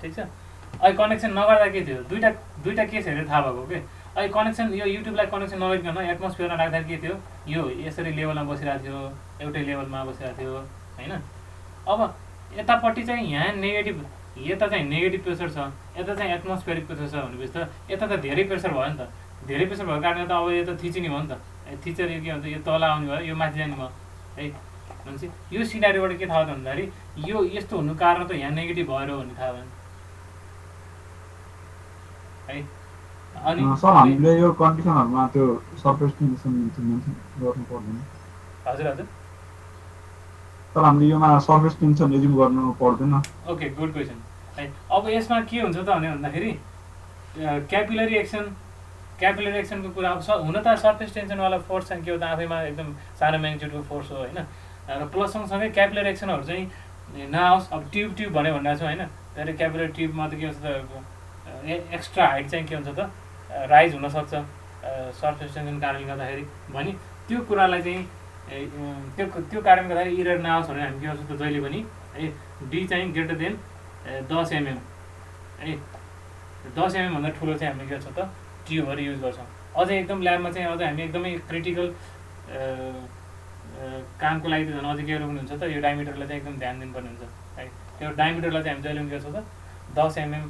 ठिक छ। अहिले कनेक्सन नगर्दा के थियो दुईवटा केस हेरेर थाहा भएको के। अहिले कनेक्सन यो युट्युबलाई कनेक्सन नगरिकन एटमोस्फियरमा राख्दाखेरि के थियो यो यसरी लेभलमा बसिरहेको थियो, एउटै लेभलमा बसिरहेको थियो होइन। अब यतापट्टि चाहिँ यहाँ नेगेटिभ, यता चाहिँ नेगेटिभ प्रेसर छ, यता चाहिँ एटमोस्फेरिक प्रेसर छ भनेपछि त यता त धेरै प्रेसर भयो नि त। धेरै प्रेसर भएको कारणले त अब यो त थिचिने भयो नि त, थिचेर यो के भन्छ यो तल आउने भयो, यो माथि जाने भयो है। भनेपछि यो सिनारीबाट के थाहा भयो भन्दाखेरि यो यस्तो हुनु कारण त यहाँ नेगेटिभ भएर हो भन्ने थाहा भयो है। अनि सर हामीले यो कन्डिसनहरुमा त्यो सरफेस टेन्सन मेन्सन गर्नु पर्दैन। हजुर हजुर तर हामीले योमा सरफेस टेन्सन एज्युम गर्नु पर्दैन। ओके गुड क्वेसन है। अब यसमा के हुन्छ त भन्दाखेरि क्यापिलरी एक्सनको कुरा अब हुन त सरफेस टेन्सनवाला फोर्स चाहिँ के हो त आफैमा एकदम सानो म्याग्निट्युडको फोर्स हो होइन। र प्लस सँगसँगै क्यापिलरी एक्सनहरू चाहिँ नआओस्। अब ट्युब भन्ने भनिरहेको छु होइन, तर क्यापिलरी ट्युबमा त के हुन्छ त एक्स्ट्रा हाइट चाहिँ के हुन्छ त राइज हुनसक्छ सरफेस टेन्सन कारणले गर्दाखेरि। भने त्यो कुरालाई चाहिँ त्यो कारणले गर्दाखेरि इरर नआओस् भने हामी के गर्छौँ त जहिले पनि है डी चाहिँ ग्रेटर देन 10 mm है। 10 mm भन्दा ठुलो चाहिँ हामीले के गर्छौँ त ट्युबहरू युज गर्छौँ। अझै एकदम ल्याबमा चाहिँ अझै हामी एकदमै क्रिटिकल कामको लागि त झन् अझै के गर्नुहुन्छ त यो डायमिटरलाई चाहिँ एकदम ध्यान दिनुपर्ने हुन्छ है। त्यो डायमिटरलाई चाहिँ हामी जहिले पनि के गर्छौँ त 10 mm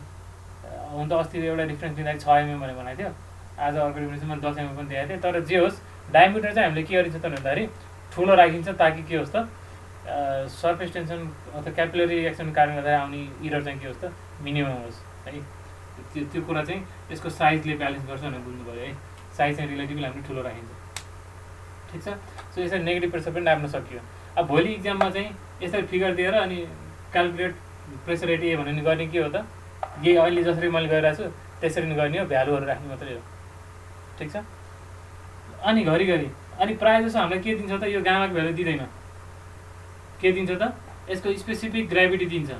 हुन त अस्ति एउटा डिफ्रेन्स दिँदाखेरि 6 mm भनेर भनेको थियो, आज अर्को डिफ्रेन्स मैले 10 mm पनि दिएको थिएँ। तर जे होस् डायमिटर चाहिँ हामीले के गरिन्छ त भन्दाखेरि ठुलो राखिन्छ ताकि के होस् त सर्फेस टेन्सन अथवा क्यापिलरी रिएक्सनको कारणले गर्दा आउने इरर चाहिँ के होस् त मिनिमम होस् है। त्यो कुरा चाहिँ यसको साइजले ब्यालेन्स गर्छ भनेर बुझ्नु पऱ्यो है। साइज चाहिँ रिलेटिभली हामीले ठुलो राखिन्छ, ठिक छ। सो यसरी नेगेटिभ प्रेसर पनि नाप्न सकियो। अब भोलि इक्जाममा चाहिँ यसरी फिगर दिएर अनि क्यालकुलेट प्रेसर रेट ए भनेर गर्ने के हो त यही अहिले जसरी मैले गरिरहेको छु त्यसरी नै गर्ने हो, भ्यालुहरू राख्ने मात्रै हो, ठिक छ। अनि घरिघरि अनि प्रायः जसो हामीलाई के दिन्छ त यो गामाको भ्यालु दिँदैन, के दिन्छ त यसको स्पेसिफिक ग्राभिटी दिन्छ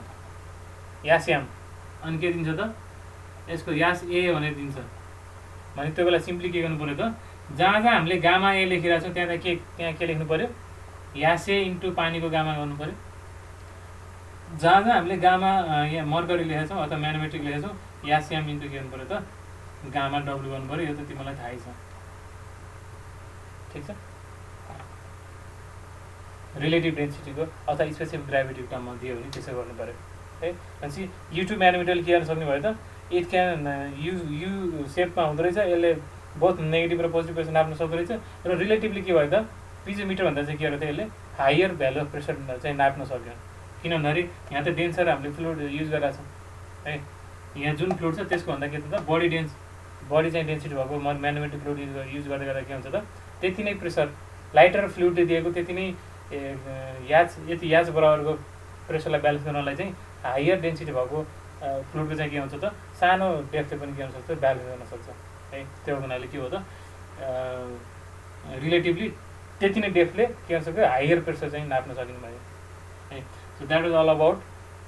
यास याम, अनि के दिन्छ त यसको यास ए भनेर दिन्छ। भने त्यो बेला सिम्पली के गर्नु पऱ्यो त जहाँ जहाँ हामीले गामा ए लेखिरहेको छौँ त्यहाँ त्यहाँ के लेख्नु पऱ्यो यास ए इन्टु पानीको गामा गर्नु पऱ्यो। जहाँ जहाँ हामीले गामा यहाँ मर्करी लेखेको छौँ अथवा म्यानोमेट्रिक लेखेको छौँ यास याम इन्टु के गर्नु पऱ्यो त गामा डब्लु गर्नु पऱ्यो। यो त तिमीलाई थाहै छ, ठिक छ। रिलेटिभ डेन्सिटीको अथवा स्पेसिफिक ग्राभिटीको टर्ममा दियो भने त्यसो गर्नु पऱ्यो है। भनेपछि युट्युब म्यानोमिटरले के गर्न सक्ने भयो त इट क्यान यु सेपमा हुँदो रहेछ, यसले बोथ नेगेटिभ र पोजिटिभ प्रेसर नाप्न सक्दो रहेछ। र रिलेटिभली के भयो त पिजोमिटर भन्दा चाहिँ के गर्यो त यसले हायर भ्यालु अफ प्रेसर चाहिँ नाप्न सक्यो। किन भन्दाखेरि यहाँ त डेन्सर हामीले फ्लुइड युज गरिरहेको छौँ है। यहाँ जुन फ्लुइड छ त्यसको भन्दा के त बडी चाहिँ डेन्सिटी भएको म्यानोमेट्रिक फ्लुइड युज गर्दै गर्दा के हुन्छ त त्यति नै प्रेसर लाइटर फ्लुइडले दिएको त्यति नै यति याच बराबरको प्रेसरलाई ब्यालेन्स गर्नलाई चाहिँ हायर डेन्सिटी भएको फ्लुइडको चाहिँ के हुन्छ त सानो डेप्थले पनि के हुनसक्छ ब्यालेन्स गर्न सक्छ है। त्यो हुनाले के हो त रिलेटिभली त्यति नै डेप्थले के गर्न सक्छ हायर प्रेसर चाहिँ नाप्न सकिने भयो है। So that was all about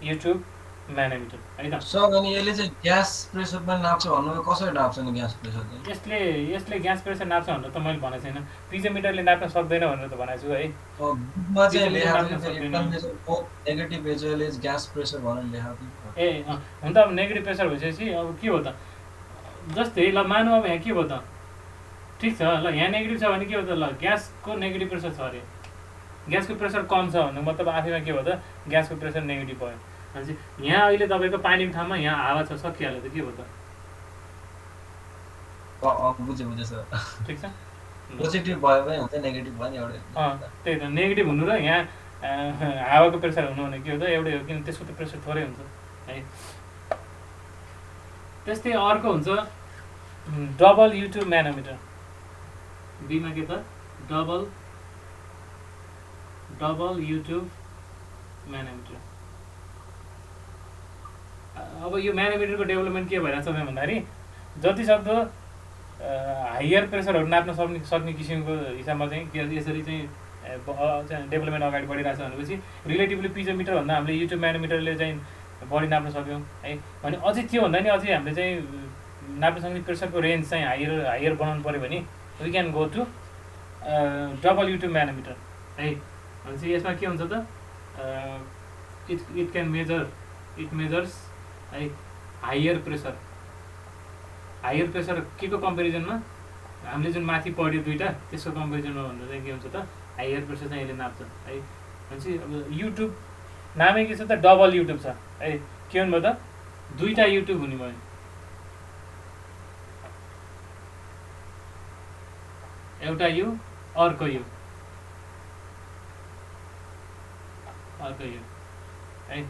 U tube manometer है त। सर अनि यसले चाहिँ ग्यास प्रेसर पनि नाप्छ भन्नु कसरी नाप्छ नि ग्यास प्रेसर चाहिँ? यसले ग्यास प्रेसर नाप्छ भनेर त मैले भनेको छैन, पिजोमिटरले नाप्न सक्दैन भनेर त भनेको छु है। बुकमा चाहिँ लेखेको छ negative as well as gas pressure भनेर लेखेको थियो। ए हुन त अब नेगेटिभ प्रेसर भइसकेपछि अब के हो त जस्तै ल मानौँ अब यहाँ के भयो त ठिक छ ल यहाँ नेगेटिभ छ भने के हो त ल ग्यासको नेगेटिभ प्रेसर छ अरे, ग्यासको प्रेसर कम छ भन्नु मतलब आफैमा के भयो त ग्यासको प्रेसर नेगेटिभ भयो। भनेपछि यहाँ अहिले तपाईँको पानीको ठाउँमा यहाँ हावा छ सकिहाल्यो त के भयो त बुझेँ सर, ठिक छ। पोजिटिभ भयो भने हुन्छ नेगेटिभ भयो नि एउटै। त्यही त नेगेटिभ हुनु र यहाँ हावाको प्रेसर हुनु भने के हो त एउटै हो, किन त्यसको त प्रेसर थोरै हुन्छ है। त्यस्तै अर्को हुन्छ डबल युट्युब म्यानोमिटर, बीमा के त डबल युट्युब म्यानोमिटर। अब यो म्यानोमिटरको डेभलपमेन्ट के भइरहेको छ भन्दाखेरि जतिसक्दो हायर प्रेसरहरू नाप्न सक्ने किसिमको हिसाबमा चाहिँ यसरी चाहिँ डेभलपमेन्ट अगाडि बढिरहेको छ भनेपछि रिलेटिभली पिजोमिटर भन्दा हामीले युट्युब म्यानोमिटरले चाहिँ बढी नाप्न सक्यौँ है। भने अझै त्यो भन्दा नि अझै हामीले चाहिँ नाप्न सक्ने प्रेसरको रेन्ज चाहिँ हायर बनाउनु पऱ्यो भने we can go to double U tube manometer है। भनेपछि यसमा के हुन्छ त इट मेजर्स है हायर प्रेसर के को कम्पेरिजनमा हामीले जुन माथि पढ्यो दुईवटा त्यसको कम्पेरिजनमा भन्दा चाहिँ के हुन्छ त हायर प्रेसर चाहिँ यसले नाप्छ है। भनेपछि अब युट्युब नामै के छ त डबल युट्युब छ है। के भन्नुभयो त दुईवटा युट्युब हुने भयो, एउटा यो अर्को यो है।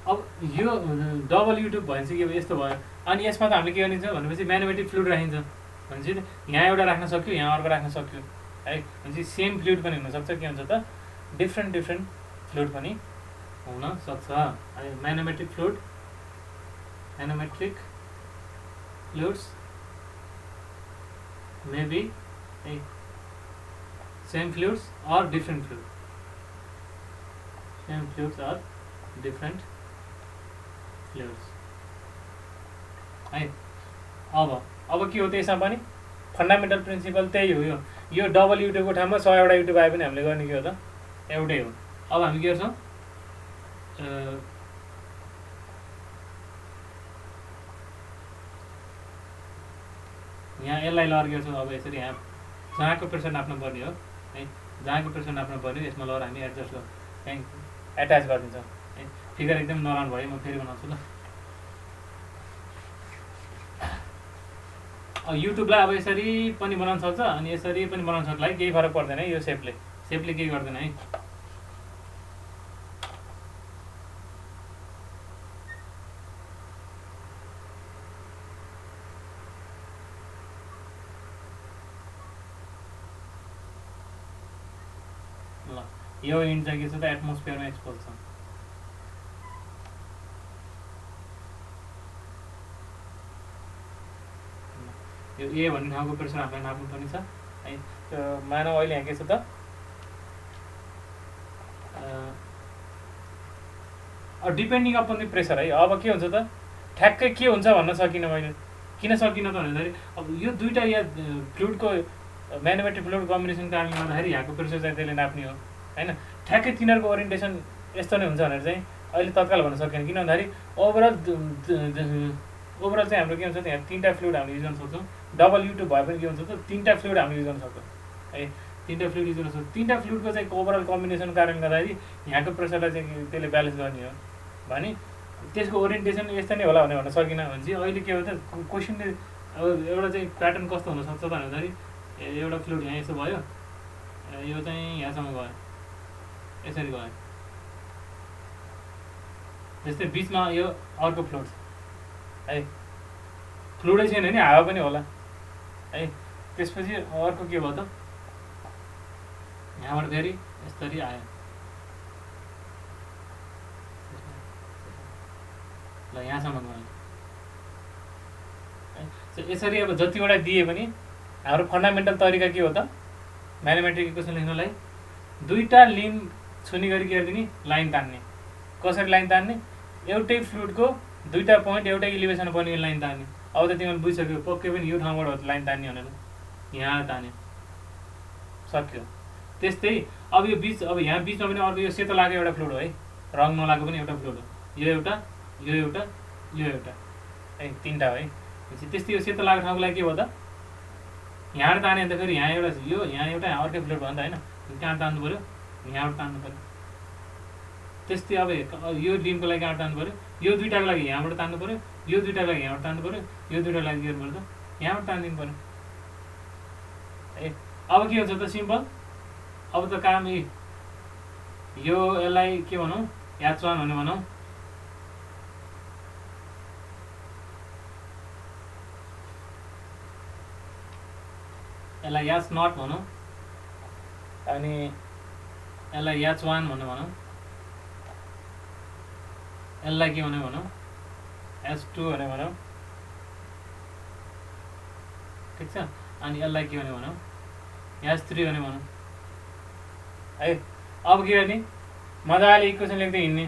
अब यो डबल युट्युब भएपछि के यस्तो भयो। अनि यसमा त हामीले के गरिन्छ भनेपछि म्यानोमेट्रिक फ्लुइड राखिन्छ भनेपछि यहाँ एउटा राख्न सक्यो यहाँ अर्को राख्न सक्यो है। भनेपछि सेम फ्लुइड पनि हुनसक्छ के हुन्छ त डिफ्रेन्ट फ्लुइड पनि हुनसक्छ। अनि manometric fluids may be same fluids or different fluid, same fluids or different fluids है। अब के हो त्यसमा पनि फन्डामेन्टल प्रिन्सिपल त्यही हो। यो डबल युट्युबको ठाउँमा 100 वटा युट्युब आए पनि हामीले गर्ने के हो त एउटै हो। अब हामी के गर्छौँ यहाँ यसलाई लर्केको छौँ अब यसरी यहाँ जहाँको प्रेसर नाप्नु पर्ने हो है जहाँको प्रेसर नाप्नु पर्ने यसमा लगेर हामी एडजस्ट कहीँ एट्याच गरिदिन्छौँ है फिगर एकदम नराम्रो भयो म फेरि बनाउँछु ल युट्युबलाई अब यसरी पनि बनाउन सक्छ अनि यसरी पनि बनाउन सक्छ है केही फरक पर्दैन है यो सेपले केही गर्दैन है ल यो इन्ड चाहिँ के छ त एटमोस्फियरमा एक्सपोज छ यो ए भन्ने ठाउँको प्रेसर हामीलाई नाप्नुपर्ने छ है मानव अहिले यहाँ के छ त डिपेन्डिङ अपन द प्रेसर है अब के हुन्छ त ठ्याक्कै के हुन्छ भन्न सकिनँ मैले किन सकिनँ त भन्दाखेरि अब यो दुईवटा या फ्लुइडको म्यानोमेट्रिक फ्लुइड कम्बिनेसन कारणले गर्दाखेरि यहाँको प्रेसर चाहिँ त्यसले नाप्ने हो होइन ठ्याक्कै तिनीहरूको ओरिएन्टेसन यस्तो नै हुन्छ भनेर चाहिँ अहिले तत्काल भन्न सकिएन किन भन्दाखेरि ओभरअल चाहिँ हाम्रो के हुन्छ त्यहाँ तिनवटा फ्लुइड हामीले युज गर्न सक्छौँ डबल युट्युब भए पनि के हुन्छ त तिनवटा फ्लुइड हामीले युज गर्न सक्छौँ है तिनवटा फ्लुइड युज गर्न सक्छौँ तिनवटा फ्लुइडको चाहिँ ओभरअल कम्बिनेसन कारणले गर्दाखेरि यहाँको प्रेसरलाई चाहिँ त्यसले ब्यालेन्स गर्ने हो भने त्यसको ओरिएन्टेसन यस्तो नै होला भनेर भन्न सकिनँ भने चाहिँ अहिले के हो त क्वेसनले अब एउटा चाहिँ प्याटर्न कस्तो हुनसक्छ त भन्दाखेरि एउटा फ्लुइड यहाँ यसो भयो यो चाहिँ यहाँसम्म गयो यसरी गयो जस्तै बिचमा यो अर्को फ्लुइड है फ्लुइडै छैन नि हावा पनि होला है त्यसपछि अर्को के भयो त यहाँबाट फेरि यसरी आयो ल यहाँसम्म गयो यसरी अब जतिवटा दिए पनि हाम्रो फन्डामेन्टल तरिका के हो त म्याथमेटिक इक्वेसन लेख्नलाई दुईवटा लिन छुने गरी के गरिदिने लाइन तान्ने कसरी लाइन तान्ने एउटै फ्लुइडको दुईवटा पोइन्ट एउटै इलिभेसन पर्ने लाइन तान्ने अब त तिमीले बुझिसक्यो पक्कै पनि यो ठाउँबाट लाइन तान्ने भनेर यहाँ तान्यो सक्यो त्यस्तै अब यो बिच अब यहाँ बिचमा पनि अर्को यो सेतो लागेको एउटा फ्लुइड हो है रङ नलागेको पनि एउटा फ्लुइड हो यो एउटा यो एउटा यो एउटा है तिनवटा है त्यस्तै यो सेतो लागेको ठाउँको लागि के भयो त यहाँबाट तान्यो भने त फेरि यहाँ एउटा यो यहाँ एउटा अर्कै फ्लुइड भयो नि त होइन कहाँ तान्नु पऱ्यो यहाँबाट तान्नु पऱ्यो त्यस्तै अब यो लिनको लागि कहाँबाट तान्नु पऱ्यो यो दुइटाको लागि यहाँबाट तान्नु पऱ्यो यो दुइटाको लागि यहाँबाट तान्नु पऱ्यो यो दुइटाको लागि के गर्नु पर्छ यहाँबाट तानिदिनु पऱ्यो ए अब के हुन्छ त सिम्पल अब त काम यो यसलाई के भनौँ H1 भने भनौँ यसलाई H0 भनौँ अनि यसलाई H1 भनौँ यसलाई के भने भनौँ H2 भने भनौँ ठिक छ अनि यसलाई के भने भनौँ H3 भने भनौँ है अब के गर्ने मजाले इक्वेसन लेख्दै हिँड्ने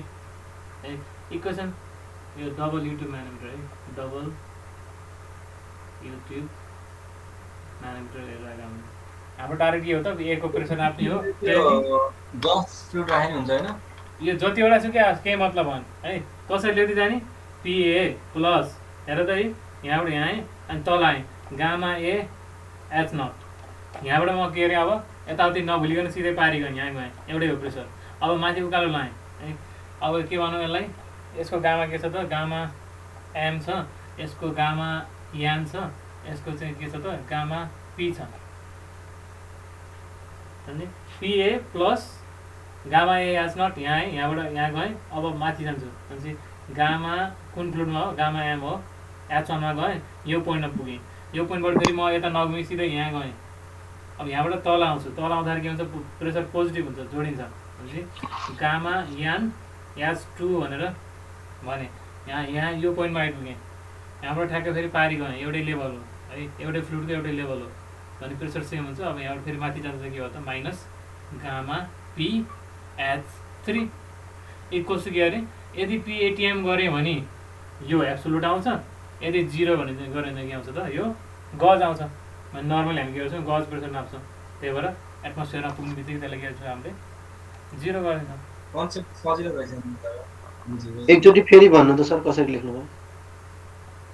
है इक्वेसन यो डबल युट्युब म्यानोमिटर है डबल युट्युब म्यानोमिटर हेरेर हाम्रो टार्गेट के हो त ए को प्रेसर नाप्ने हो यो जतिवटा छ क्या केही मतलब भन् है कसरी लेख्दै जाने पिए प्लस हेर त यहाँबाट यहाँ आएँ अनि तल आएँ गामा ए H0 यहाँबाट म के अरे अब यताउति नभुलिकन सिधै पारी गएँ यहाँ गएँ एउटै हो प्रेसर अब माथि उकालो लाएँ है अब के भनौँ यसलाई यसको गामा के छ त गामा एम छ यसको गामा यान छ यसको चाहिँ के छ त गामा पी छ पिए प्लस गामा ए H0 यहाँ है यहाँबाट यहाँ गएँ अब माथि जान्छु भनेपछि गामा कुन फ्लुइडमा हो गामा एम हो H1 मा गएँ यो पोइन्टमा पुगेँ यो पोइन्टबाट फेरि म यता नगएँ सिधै यहाँ गएँ अब यहाँबाट तल आउँछु तल आउँदाखेरि के हुन्छ प्रेसर पोजिटिभ हुन्छ जोडिन्छ भनेपछि गामा यान H2 भनेर भने यहाँ यो पोइन्टमा आइपुगेँ यहाँबाट ठ्याक्कै फेरि पारी गएँ एउटै लेभल हो है एउटै फ्लुइडको एउटै लेभल हो भने प्रेसर सेम हुन्छ अब यहाँबाट फेरि माथि जाँदा के हो त minus gamma P H3 equals to के अरे यदि पी एटिएम गऱ्यो भने यो एब्सोल्युट आउँछ यदि 0 भने चाहिँ गऱ्यो भने के आउँछ त यो गज आउँछ भने नर्मली हामी के गर्छौँ गज प्रेसर नाप्छौँ त्यही भएर एटमोस्फियरमा पुग्ने बित्तिकै त्यसलाई के गर्छौँ हामीले 0 गरिदिन्छौँ कन्सेप्ट सजिलो भइसक्यो हुन्छ एकचोटि फेरि भन्नु त सर कसरी लेख्नु भयो?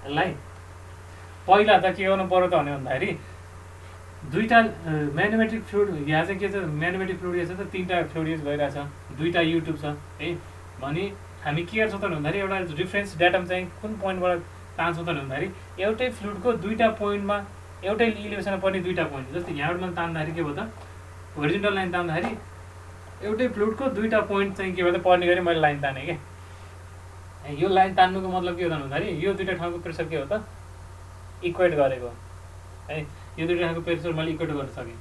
यसलाई पहिला त के गर्नु पर्यो त भने भन्दाखेरि दुईवटा म्याथमेटिक फ्लुइड यहाँ चाहिँ के छ म्याथमेटिक फ्लुइड छ त तीनवटा फ्लुइड युज भइरहेछ, दुईवटा युट्युब छ है भने हामी के गर्छौँ त भन्दाखेरि एउटा रिफरेन्स डाटा चाहिँ कुन पोइन्टबाट तान्छौँ त भन्दाखेरि एउटै फ्लुइडको दुईवटा पोइन्टमा एउटै इलिभेसनमा पर्ने दुईवटा पोइन्ट, जस्तै यहाँबाट मैले तान्दाखेरि के भयो त होरिजेन्टल लाइन तान्दाखेरि एउटै फ्लुइडको दुईवटा पोइन्ट चाहिँ के भयो त पर्ने गरी मैले लाइन तानेँ क्या। यो लाइन तान्नुको मतलब के हो त भन्दाखेरि यो दुईवटा ठाउँको प्रेसर के हो त इक्वेट गरेको है, यो दुईवटा ठाउँको प्रेसर मैले इक्वेट गर्न सकेँ।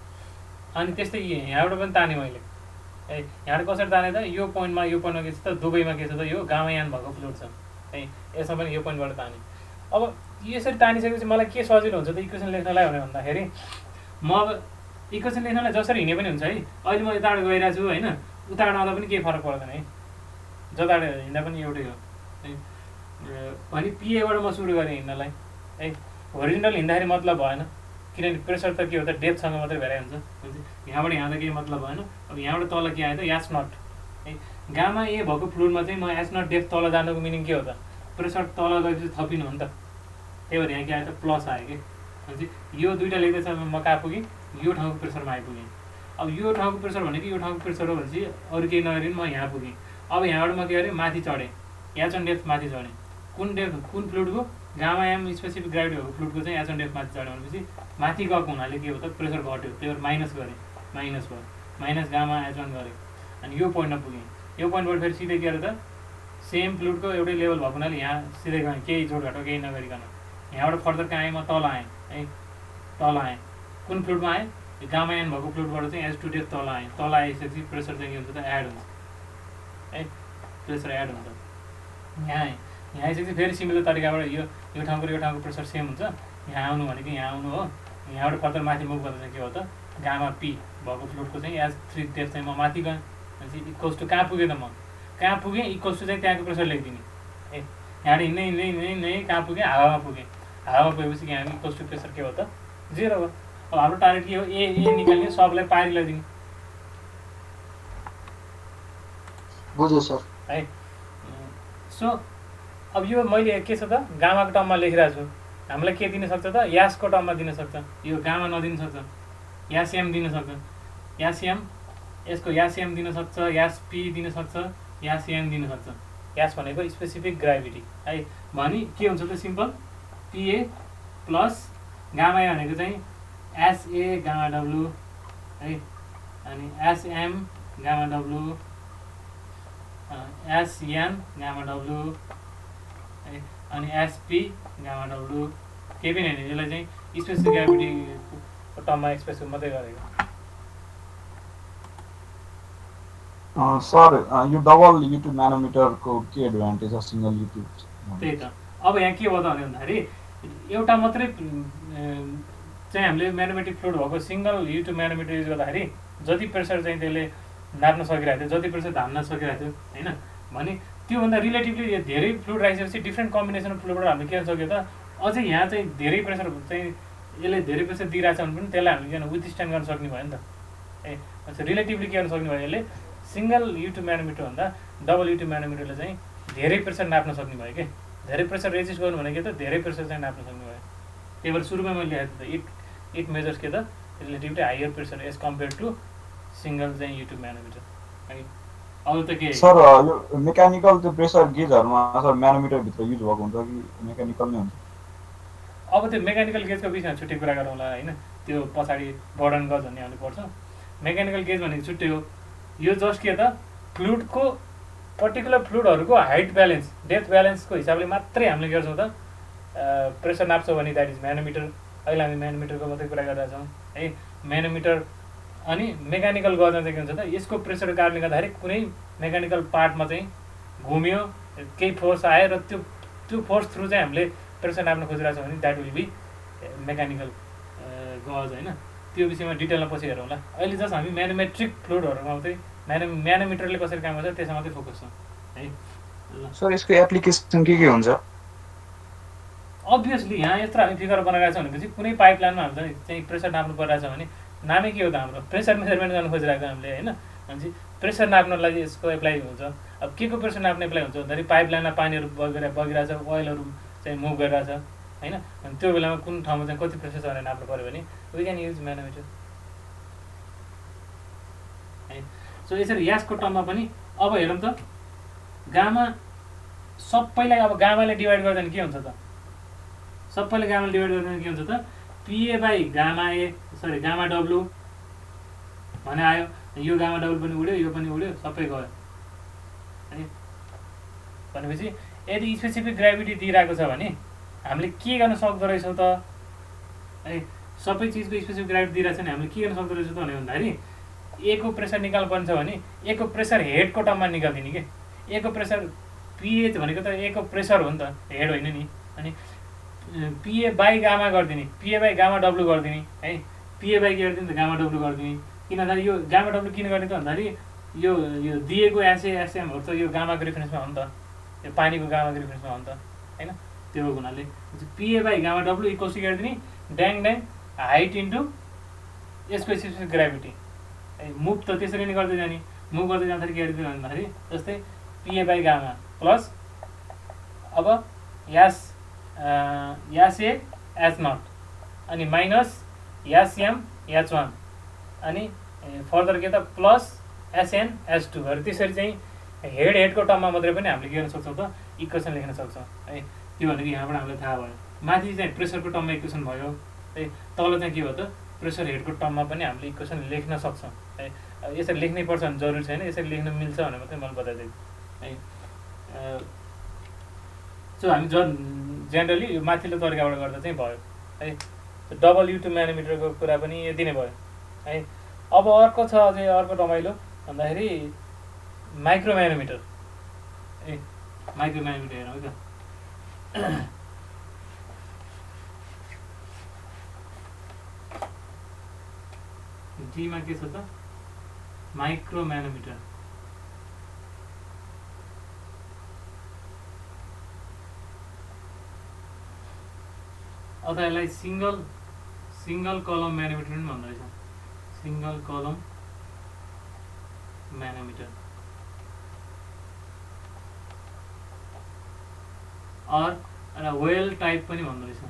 अनि त्यस्तै यहाँबाट पनि तानेँ मैले है, यहाँबाट कसरी ताने त यो पोइन्टमा के छ त दुबईमा के छ त यो गामायान भएको फ्लुइड छ है, यसमा पनि यो पोइन्टबाट ताने। अब यसरी तानिसकेपछि मलाई के सजिलो हुन्छ त इक्वेसन लेख्नलाई भने भन्दाखेरि म अब इक्वेसन लेख्नलाई जसरी हिँडे पनि हुन्छ है, अहिले म यताबाट गइरहेको छु होइन, उताबाट आउँदा पनि केही फरक पर्दैन है, जताबाट हिँड्दा पनि एउटै हो है। भने पिएबाट म सुरु गरेँ हिँड्नलाई है, होरिजेन्टल हिँड्दाखेरि मतलब भएन किनभने प्रेसर त के हो त डेप्थसँग मात्रै भेराइ हुन्छ, यहाँबाट यहाँ त केही मतलब भएन। अब यहाँबाट तल के आयो त एच नट है, गामा ए भएको फ्लुइडमा चाहिँ म एच नट डेप्थ तल जानुको मिनिङ के हो त प्रेसर तल गएपछि थपिनु हो नि त, त्यही भएर यहाँ के आयो त प्लस आयो कि। भनेपछि यो दुईवटा लेख्दैछ म कहाँ पुगेँ, यो ठाउँको प्रेसरमा आइपुगेँ। अब यो ठाउँको प्रेसर भनेको यो ठाउँको प्रेसर हो भनेपछि अरू केही नगरी म यहाँ पुगेँ। अब यहाँबाट म के गरेँ माथि चढेँ, एच अन डेप्थ माथि चढेँ, कुन डेप्थ कुन फ्लुइडको गामा एम स्पेसिफिक ग्राभिटी भएको फ्लुइडको चाहिँ एच अन डेप्थ माथि चढ्यो भनेपछि माथि गएको हुनाले के हो त प्रेसर घट्यो, त्यही भएर माइनस गरेँ, माइनस भयो, माइनस गामा एच अन गरेँ। अनि यो पोइन्टमा पुगेँ, यो पोइन्टबाट फेरि सिधै के अरे त सेम फ्लुइडको एउटै लेभल भएको हुनाले यहाँ सिधै गएँ, केही जोडघाटो केही नगरिकन। यहाँबाट फर्दर कहाँ आएँ म तल आएँ है, तल आएँ कुन फ्लुइडमा आएँ गामा एन भएको फ्लुइडबाट चाहिँ एच टु डेप्थ तल आएँ, तल आइसकेपछि प्रेसर चाहिँ के हुन्छ त एड हुन्छ है, प्रेसर एड हुन्छ। यहाँ आएँ, यहाँ आइसकेपछि फेरि सिमिलर तरिकाबाट यो ठाउँको प्रेसर सेम हुन्छ, यहाँ आउनु भनेको यहाँ आउनु हो, यहाँबाट फर्दर माथि मुभ गर्दा चाहिँ के हो त गामा पी भएको फ्लुइडको चाहिँ एच थ्री डेप्थ चाहिँ म माथि गएँ, भनेपछि इक्वल्स टु कहाँ पुगेँ त म कहाँ पुगेँ इक्वल्स टु चाहिँ त्यहाँको प्रेसर लेखिदिने है, यहाँबाट हिँड्नै कहाँ पुगेँ हावामा पुगेँ, हावामा पुगेपछि यहाँ इक्वल्स टु प्रेसर के हो त 0 हो। अब हाम्रो टार्गेट के हो ए निकाल्ने सबलाई पारी लगाइदिने बुझ्यो सर है। सो अब यो मैले के छ त गामाको टर्ममा लेखिरहेको छु, हामीलाई के दिन सक्छ त यासको टर्ममा दिन सक्छ, यो गामा नदिन सक्छ, यास एम दिन सक्छ, यास एम यसको यास एम दिन सक्छ, यास पी दिन सक्छ, यास एम दिन सक्छ। यास भनेको स्पेसिफिक ग्राभिटी है, भने के हुन्छ त सिम्पल पिए प्लस गामा ए भनेको चाहिँ एसए गामा डब्लु है, अनि SM gamma W, SN gamma W है, अनि एसपी गामा डब्लु, केही पनि होइन, यसलाई चाहिँ स्पेसिफिक ग्राभिटीको टर्ममा एक्सप्रेस मात्रै गरेको। सर यो डबल युट्युब म्यानोमिटरको के एडभान्टेज छ सिङ्गल युट्युब? त्यही त अब यहाँ के भयो त भन्दाखेरि एउटा मात्रै चाहिँ हामीले म्यानोमेट्रिक फ्लुइड भएको सिङ्गल युट्युब म्यानोमिटर युज गर्दाखेरि जति प्रेसर चाहिँ त्यसले नाप्न सकिरहेको थियो, जति प्रेसर धान्न सकिरहेको थियो होइन, भने त्योभन्दा रिलेटिभली धेरै फ्लुइड राखिसकेपछि डिफ्रेन्ट कम्बिनेसन अफ फ्लुइडबाट हामीले के गर्न सक्यो त अझै यहाँ चाहिँ धेरै प्रेसर चाहिँ यसले धेरै प्रेसर दिइरहेछ भने पनि त्यसलाई हामीले किन विथस्ट्यान्ड गर्न सक्ने भयो नि त है। अच्छा रिलेटिभली के गर्न सक्ने भयो, यसले सिङ्गल युट्युब म्यानोमिटरभन्दा डबल युट्युब म्यानोमिटरले चाहिँ धेरै प्रेसर नाप्न सक्ने भयो कि, धेरै प्रेसर रेजिस्ट गर्नु भनेको त धेरै प्रेसर चाहिँ नाप्न सक्ने भयो। त्यही भएर सुरुमा मैले लेखेको थिएँ इट मेजर्स के त relatively higher pressure as compare to single चाहिँ युट्युब म्यानोमिटर है। अरू त के सर यो मेकानिकल त्यो प्रेसर गेजहरुमा सर म्यानोमिटर भित्र युज भएको हुन्छ कि मेकानिकल नै हुन्छ? अब त्यो मेकानिकल गेजको विषयमा छुट्टै कुरा गरौँला होइन, त्यो पछाडि बर्डन गज भन्ने आउनु पर्छ। मेकानिकल गेज भनेको छुट्टै हो, यो जस्ट के त फ्लुइडको पर्टिकुलर फ्लुइडहरूको हाइट ब्यालेन्स डेप्थ ब्यालेन्सको हिसाबले मात्रै हामीले के गर्छौँ त प्रेसर नाप्छौँ भने द्याट इज म्यानोमिटर। अहिले हामी म्यानोमिटरको मात्रै कुरा गरिरहेछौँ है। म्यानोमिटर अनि मेकानिकल गर्दा चाहिँ के हुन्छ त यसको प्रेसरको कारणले गर्दाखेरि कुनै मेकानिकल पार्टमा चाहिँ घुम्यो केही फोर्स आयो र त्यो फोर्स थ्रु चाहिँ हामीले प्रेसर नाप्न खोजिरहेछौँ भने द्याट विल बी मेकानिकल गज होइन। त्यो विषयमा डिटेलमा पछि हेरौँला। अहिले जस्ट हामी म्यानोमेट्रिक फ्लुइडहरूमा मात्रै म्यानोमिटरले कसरी काम गर्छ त्यसमा मात्रै फोकस छ है। सर यसको एप्लिकेसन के हुन्छ? अभियसली यहाँ यत्रो हामी फिगर बनाइरहेको छ भनेपछि कुनै पाइप लाइनमा हामीले चाहिँ प्रेसर नाप्नु परिरहेछ भने नामै के हो त हाम्रो प्रेसर मेजरमेन्ट गर्न खोजिरहेको हामीले होइन। भनेपछि प्रेसर नाप्नलाई यसको एप्लाई हुन्छ। अब के को प्रेसर नाप्ने एप्लाई हुन्छ भन्दाखेरि पाइपलाइनमा पानीहरू बगिरहेछ, ओइलहरू चाहिँ मुभ गरिरहेछ होइन, अनि त्यो बेलामा कुन ठाउँमा चाहिँ कति प्रेसर छ भनेर नाप्नु पऱ्यो भने वी क्यान युज म्यानोमिटर है। सो यसरी यासको टर्ममा पनि अब हेरौँ त गामा सबैलाई अब गामाले डिभाइड गर्दा के हुन्छ त, सबैले गामाले डिभाइड गर्दा के हुन्छ त पिए by gamma A sorry gamma W भने आयो, यो गामा डब्लु पनि उड्यो, यो पनि उड्यो, सबै गयो है। भनेपछि यदि स्पेसिफिक ग्राभिटी दिइरहेको छ भने हामीले के गर्न सक्दो रहेछौँ त है, सबै चिजको स्पेसिफिक ग्राभिटी दिइरहेको छ भने हामीले के गर्न सक्दो रहेछौँ त भन्दाखेरि ए को प्रेसर निकाल्नु पर्छ भने ए को प्रेसर हेडको टर्ममा निकालिदिने कि, ए को प्रेसर पिएच भनेको त ए को प्रेसर हो नि त, हेड होइन नि, अनि पिए बाई गामा गरिदिने, पिए बाई गामा डब्लु गरिदिने है, पिए बाई के गरिदिने त गामा डब्लु गरिदिने। किन भन्दाखेरि यो गामा डब्लु किन गर्ने त भन्दाखेरि यो दिएको एसएमहरू त यो गामाको रिफरेन्समा हो नि त, यो पानीको गामाको रिफरेन्समा हो नि त होइन, त्यो हुनाले P A by gamma W equals to गरिदिने ड्याङ ड्याङ हाइट इन्टु यसको स्पेसिफिक ग्राभिटी है। मुभ त त्यसरी नै गर्दै जाने, मुभ गर्दै जाँदाखेरि के गरिदिने भन्दाखेरि जस्तै पिए बाई गामा प्लस अब यास ए एच नट अनि माइनस यासएम एच वान अनि फर्दर के त प्लस एसएन एच टू गरेर त्यसरी चाहिँ हेडको टर्ममा मात्रै पनि हामीले के गर्न सक्छौँ त इक्वेसन लेख्न सक्छौँ है। त्यो भनेको यहाँबाट हामीलाई थाहा भयो, माथि चाहिँ प्रेसरको टर्ममा इक्वेसन भयो है, तल चाहिँ के भयो त प्रेसर हेडको टर्ममा पनि हामीले इक्वेसन लेख्न सक्छौँ है। यसरी लेख्नै पर्छ भने जरुरी छैन, यसरी लेख्न मिल्छ भनेर मात्रै मैले बताइदिएँ है। सो हामी जेनरली यो माथिल्लो तरिकाबाट गर्दा चाहिँ भयो है। डबल युट्युब म्यानोमिटरको कुरा पनि यति नै भयो है। अब अर्को छ अझै अर्को रमाइलो भन्दाखेरि माइक्रो म्यानोमिटर ए, माइक्रो म्यानोमिटर हेरौँ है त। डीमा के छ त माइक्रो म्यानोमिटर, अथवा यसलाई सिङ्गल कलम म्यानोमिटर पनि भन्दो रहेछ, सिङ्गल कलम म्यानोमिटर अर वेल टाइप पनि भन्दो रहेछ,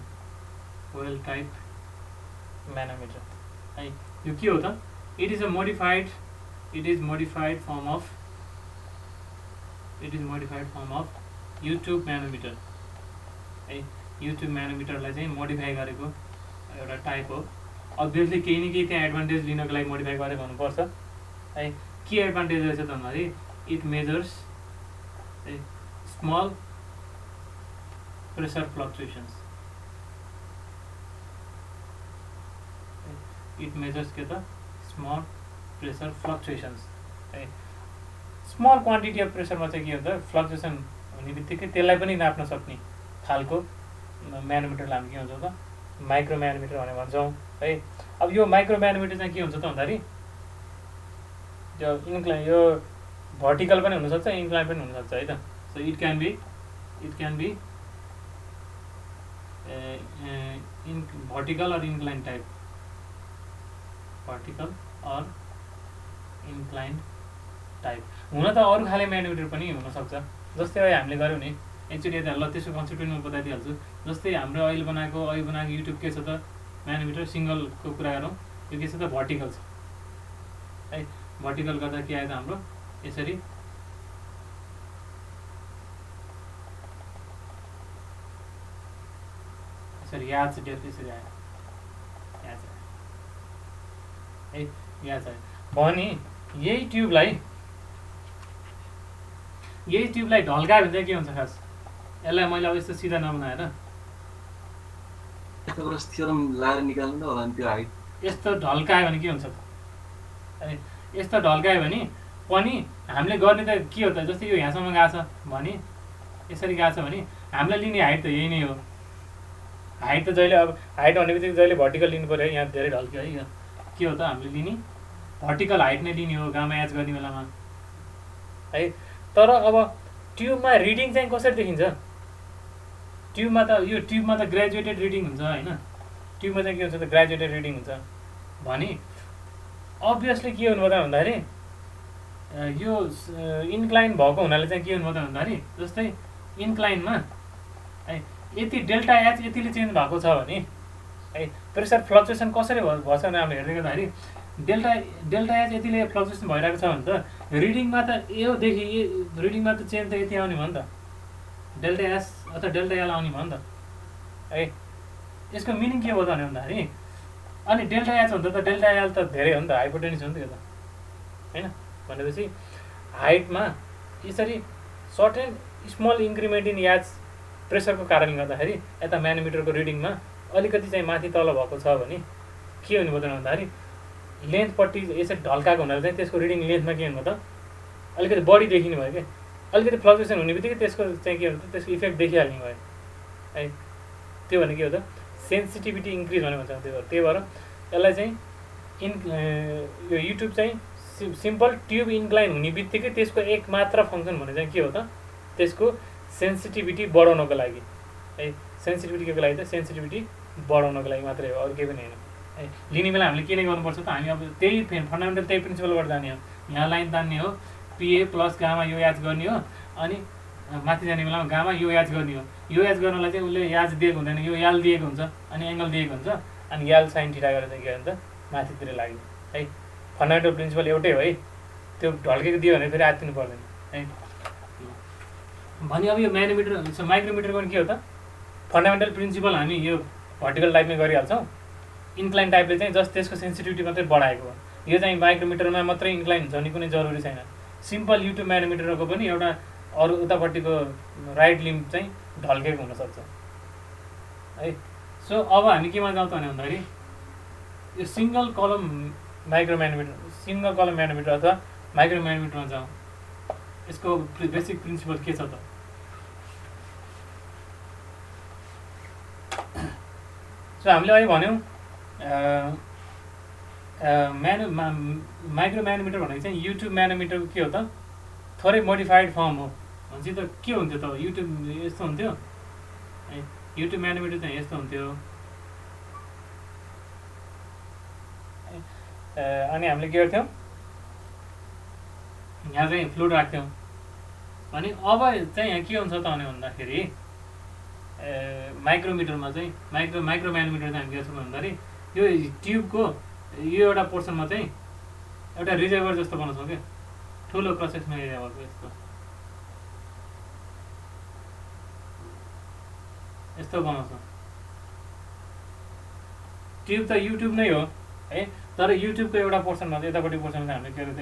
वेल टाइप म्यानोमिटर है। यो के हो त, it is modified form of U tube manometer है। युट्युब म्यानोमिटरलाई चाहिँ मोडिफाई गरेको एउटा टाइप हो। अभियसली केही न केही त्यहाँ एडभान्टेज लिनको लागि मोडिफाई गरेको हुनुपर्छ है। के एडभान्टेज रहेछ त भन्दाखेरि it measures small pressure fluctuations, it measures के त स्मल प्रेसर फ्लक्चुएसन्स है। स्मल क्वान्टिटी अफ प्रेसरमा चाहिँ के हुन्छ फ्लक्चुएसन हुने बित्तिकै त्यसलाई पनि नाप्न सक्ने खालको म्यानोमिटरलाई हामी के भन्छौँ त माइक्रो म्यानोमिटर भनेर भन्छौँ है। अब यो माइक्रो म्यानोमिटर चाहिँ के हुन्छ त भन्दाखेरि यो इन्क्लाइन यो भर्टिकल पनि हुनसक्छ इन्क्लाइन पनि हुनसक्छ है त। So it can be vertical or incline type, vertical or incline type. हुन त अरू खाले म्यानोमिटर पनि हुनसक्छ, जस्तै अहिले हामीले गऱ्यौँ नि एकचोटि यता ल त्यसको कन्सेप्ट पनि म बताइदिइहाल्छु। जस्तै हाम्रो अहिले बनाएको युट्युब के छ त म्यानोमिटर सिङ्गलको कुरा गरौँ, यो के छ त भर्टिकल छ है। भर्टिकल गर्दा के आयो त हाम्रो यसरी याच डेप्थ यसरी आयो, याच है, याच आयो भने यही ट्युबलाई ढल्कायो भने चाहिँ के हुन्छ खास, यसलाई मैले अब यस्तो सिधा नबनाएर थ्योरम लाएर निकाल्नु होला नि त्यो हाइट यस्तो ढल्कायो भने के हुन्छ त, यस्तो ढल्कायो भने पनि हामीले गर्ने त के हो त, जस्तै यो यहाँसम्म गएको छ भने यसरी गएको छ भने हामीलाई लिने हाइट त यही नै हो। हाइट त जहिले अब हाइट भन्ने बित्तिकै जहिले भर्टिकल लिनु पऱ्यो है, यहाँ धेरै ढल्क्यो है, के हो त हामीले लिने भर्टिकल हाइट नै लिने हो गामा एच गर्ने बेलामा है। तर अब ट्युबमा रिडिङ चाहिँ कसरी देखिन्छ, ट्युबमा त ग्रेजुएटेड रिडिङ हुन्छ होइन। ट्युबमा चाहिँ के हुन्छ त ग्रेजुएटेड रिडिङ हुन्छ भने अभियसली के हुनु पर्यो भन्दाखेरि यो इन्क्लाइन भएको हुनाले चाहिँ के हुनु पर्यो भन्दाखेरि जस्तै इन्क्लाइनमा है यति डेल्टा एच यतिले चेन्ज भएको छ भने है प्रेसर फ्लक्चुएसन कसरी भएछ भने हामीले हेर्दै गर्दाखेरि डेल्टा एच यतिले फ्लक्चुएसन भइरहेको छ भने त रिडिङमा त योदेखि रिडिङमा त चेन्ज त यति आउने भयो नि त डेल्टा एस अथवा डेल्टा एल आउने भयो नि त है यसको मिनिङ के हो त भन्दाखेरि अनि डेल्टा एच हुन्छ त डेल्टा एल त धेरै हो नि त हाइपोटेनिस हो नि त यो त होइन भनेपछि हाइटमा यसरी certain small increment in h प्रेसरको कारणले गर्दाखेरि यता म्यानोमिटरको रिडिङमा अलिकति चाहिँ माथि तल भएको छ भने के हुनु पर्दैन भन्दाखेरि लेन्थपट्टि यसरी ढल्काएको हुनाले चाहिँ त्यसको रिडिङ लेन्थमा के हुनु त अलिकति बढी देखिने भयो क्या अलिकति फ्लक्चुएसन हुने बित्तिकै त्यसको चाहिँ के हुन्छ त्यसको इफेक्ट देखिहाल्ने भयो है त्यो भने के हो त सेन्सिटिभिटी इन्क्रिज भने भन्छ त्यही भएर यसलाई चाहिँ यो युट्युब चाहिँ सिम्पल ट्युब इन्क्लाइन हुने बित्तिकै त्यसको एक मात्र फङ्सन भने चाहिँ के हो त त्यसको सेन्सिटिभिटी बढाउनको लागि है सेन्सिटिभिटी के को लागि त सेन्सिटिभिटी बढाउनको लागि मात्रै हो अरू केही पनि होइन है लिने बेला हामीले के गर्नुपर्छ त हामी अब त्यही फन्डामेन्टल त्यही प्रिन्सिपलबाट जाने हो यहाँ लाइन तान्ने हो पिए प्लस गामा यो याद गर्ने हो अनि माथि जाने बेलामा गामा यो याद गर्ने हो यो याद गर्नलाई चाहिँ उसले याद दिएको हुँदैन यो याल दिएको हुन्छ अनि एङ्गल दिएको हुन्छ अनि याल साइन थीटा गरेर चाहिँ के हुन्छ माथितिर लाग्यो है फन्डामेन्टल प्रिन्सिपल एउटै हो है त्यो ढल्केको दियो भने फेरि आत्तिनु पर्दैन है भने अब यो म्यानोमिटर माइक्रोमिटरको पनि के हो त फन्डामेन्टल प्रिन्सिपल हामी यो भर्टिकल टाइपमै गरिहाल्छौँ इन्क्लाइन टाइपले चाहिँ जस्ट त्यसको सेन्सिटिभिटी मात्रै बढाएको हो यो चाहिँ माइक्रोमिटरमा मात्रै इन्क्लाइन हुन्छ भने कुनै जरुरी छैन सिम्पल युट्युब म्यानोमिटरको पनि एउटा अरू उतापट्टिको राइट लिम्ब चाहिँ ढल्केको हुनसक्छ है सो अब हामी केमा जाउँ त भन्दाखेरि यो सिङ्गल कलम म्यानोमिटर अथवा माइक्रो म्यानोमिटरमा जाउँ यसको बेसिक प्रिन्सिपल के छ त सो हामीले अहिले भन्यौँ माइक्रो म्यानोमिटर भनेको चाहिँ युट्युब म्यानोमिटरको के हो त थोरै मोडिफाइड फर्म हो भनेपछि त के हुन्थ्यो त युट्युब यस्तो हुन्थ्यो है युट्युब म्यानोमिटर चाहिँ यस्तो हुन्थ्यो अनि हामीले के गर्थ्यौँ यहाँ चाहिँ फ्लुइड राख्थ्यौँ अनि अब चाहिँ यहाँ के हुन्छ त भन्दाखेरि माइक्रोमिटरमा चाहिँ माइक्रो म्यानोमिटर चाहिँ हामी के गर्छौँ भन्दाखेरि यो ट्युबको यो एउटा पोर्सनमा चाहिँ एउटा रिजर्भर जस्तो बनाउँछौँ क्या ठुलो प्रोसेसमा एरिया भएको यस्तो बनाउँछौँ ट्युब त युट्युब नै हो है तर युट्युबको एउटा पोर्सनमा चाहिँ यतापट्टि पोर्सनमा चाहिँ हामीले के गर्छ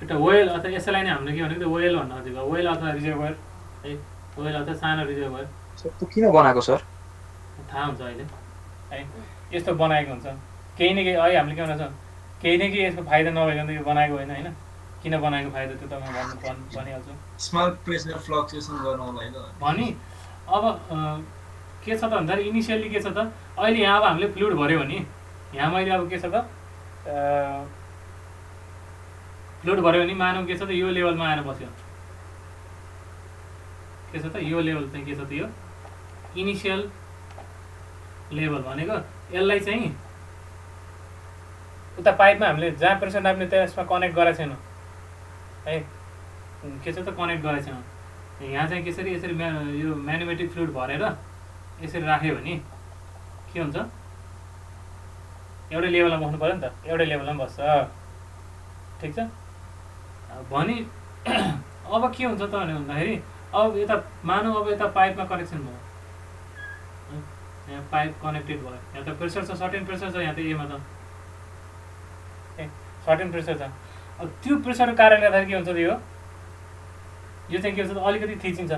एउटा वेल अथवा यसैलाई नै हामीले के भनेको वेल भन्न खोजेको वेल अथवा रिजर्भर है वेल अथवा सानो रिजर्भर त्यो किन बनाएको सर थाहा हुन्छ अहिले है यस्तो बनाएको हुन्छ केही न केही अहिले हामीले के भन्छौँ केही न केही यसको फाइदा नभइकन त यो बनाएको होइन होइन किन बनाएको फाइदा त्यो त म भनिहाल्छु स्मल प्रेसर फ्लक्चुएसन गर्नलाई भनी अब के छ त भन्दाखेरि इनिसियल्ली के छ त अहिले यहाँ अब हामीले फ्लुइड भऱ्यो भने यहाँ मैले अब के छ त फ्लुइड भऱ्यो भने मानौँ के छ त यो लेभलमा आएर बस्यो के छ त यो लेभल चाहिँ के छ त यो इनिसियल लेभल भनेको यसलाई चाहिँ उता पाइपमा हामीले जहाँ प्रेसर नाप्ने त्यसमा कनेक्ट गरेको छैनौँ है के छ त कनेक्ट गरेको छैनौँ यहाँ चाहिँ कसरी यसरी यो म्यानोमेट्रिक फ्लुइड भरेर यसरी राख्यो भने के हुन्छ एउटै लेभलमा बस्नु पऱ्यो नि त एउटै लेभलमा बस्छ ठिक छ भने अब के हुन्छ त भन्दाखेरि अब यता मानौँ अब यता पाइपमा कनेक्सन भयो यहाँ पाइप कनेक्टेड भयो यहाँ त प्रेसर छ सर्टेन प्रेसर छ यहाँ त एमा त सर्टेन प्रेसर छ अब त्यो प्रेसरको कारणले गर्दाखेरि के हुन्छ त यो चाहिँ के हुन्छ त अलिकति थिचिन्छ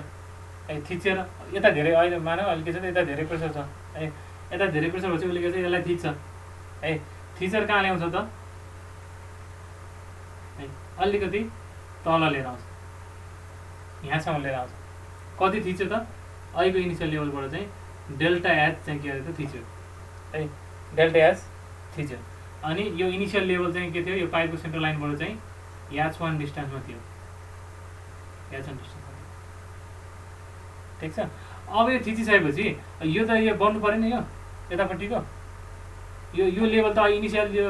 है थिचेर यता धेरै अहिले मानौँ अहिले के छ त यता धेरै प्रेसर छ है यता धेरै प्रेसर भएपछि उसले के छ यसलाई थिच्छ है थिचेर कहाँ ल्याउँछ त है अलिकति तल लिएर आउँछ यहाँसम्म लिएर आउँछ कति थिच्यो त अहिलेको इनिसियल लेभलबाट चाहिँ डेल्टा एच चाहिँ के गरेको थिच्यो है डेल्टा एच थिच्यो अनि यो इनिसियल लेभल चाहिँ के थियो यो पाइपको सेन्ट्रल लाइनबाट चाहिँ एच1 डिस्टेन्समा थियो एच1 डिस्टेन्समा थियो ठिक छ अब यो थिचिसकेपछि यो त यो बन्नु पऱ्यो नि यो यतापट्टिको यो लेभल त इनिसियल यो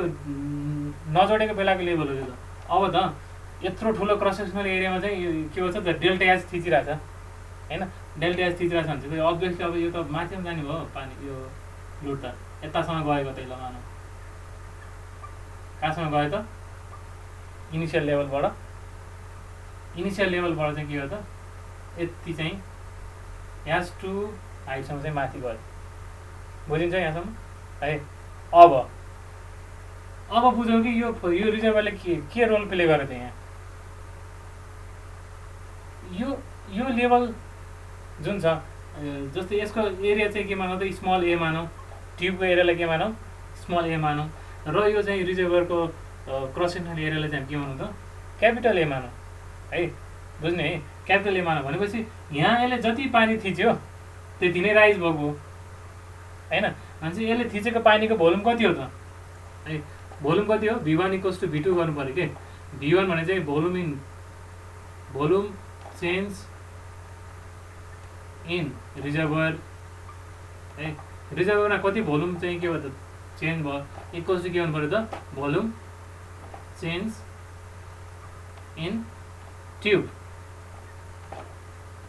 नजोडेको बेलाको लेभल हो यो त। अब त यत्रो ठुलो क्रस सेक्सनल एरियामा चाहिँ के भन्छ त डेल्टा एच थिचिरहेछ होइन, डेल्टा एच थिचिरहेछ भने चाहिँ अभियसली अब यो त माथि जाने भयो पानी, यो फ्लुइड त यतासम्म गएको त ल मानौँ कहाँसम्म गयो त इनिसियल लेभलबाट चाहिँ के हो त यति चाहिँ H2 हाइटसम्म चाहिँ माथि गयो, बुझिन्छ यहाँसम्म है। अब बुझौँ कि यो रिजर्भरले के रोल प्ले गरेको थियो यहाँ। यो लेभल जुन छ जस्तै यसको एरिया चाहिँ के मानौँ त स्मल ए मानौँ, ट्युबको एरियालाई के मानौँ स्मल ए मानौँ, र यो चाहिँ रिजर्भरको क्रस सेक्सनल एरियालाई चाहिँ के मानौँ त क्यापिटल ए मानौँ है, बुझ्ने है क्यापिटल ए मानौँ भनेपछि यहाँ यसले जति पानी थिच्यो त्यति नै राइज भएको होइन। भनेपछि यसले थिचेको पानीको भोल्युम कति हो त है, भोल्युम कति हो V1 = V2 गर्नु पऱ्यो कि। V1 भने चाहिँ भोल्युम चेन्ज इन रिजर्भर है, रिजर्भरमा कति भोल्युम चाहिँ के भयो त चेन्ज भयो इक्वल्स टु के गर्नु पऱ्यो त भोल्युम चेन्ज इन ट्युब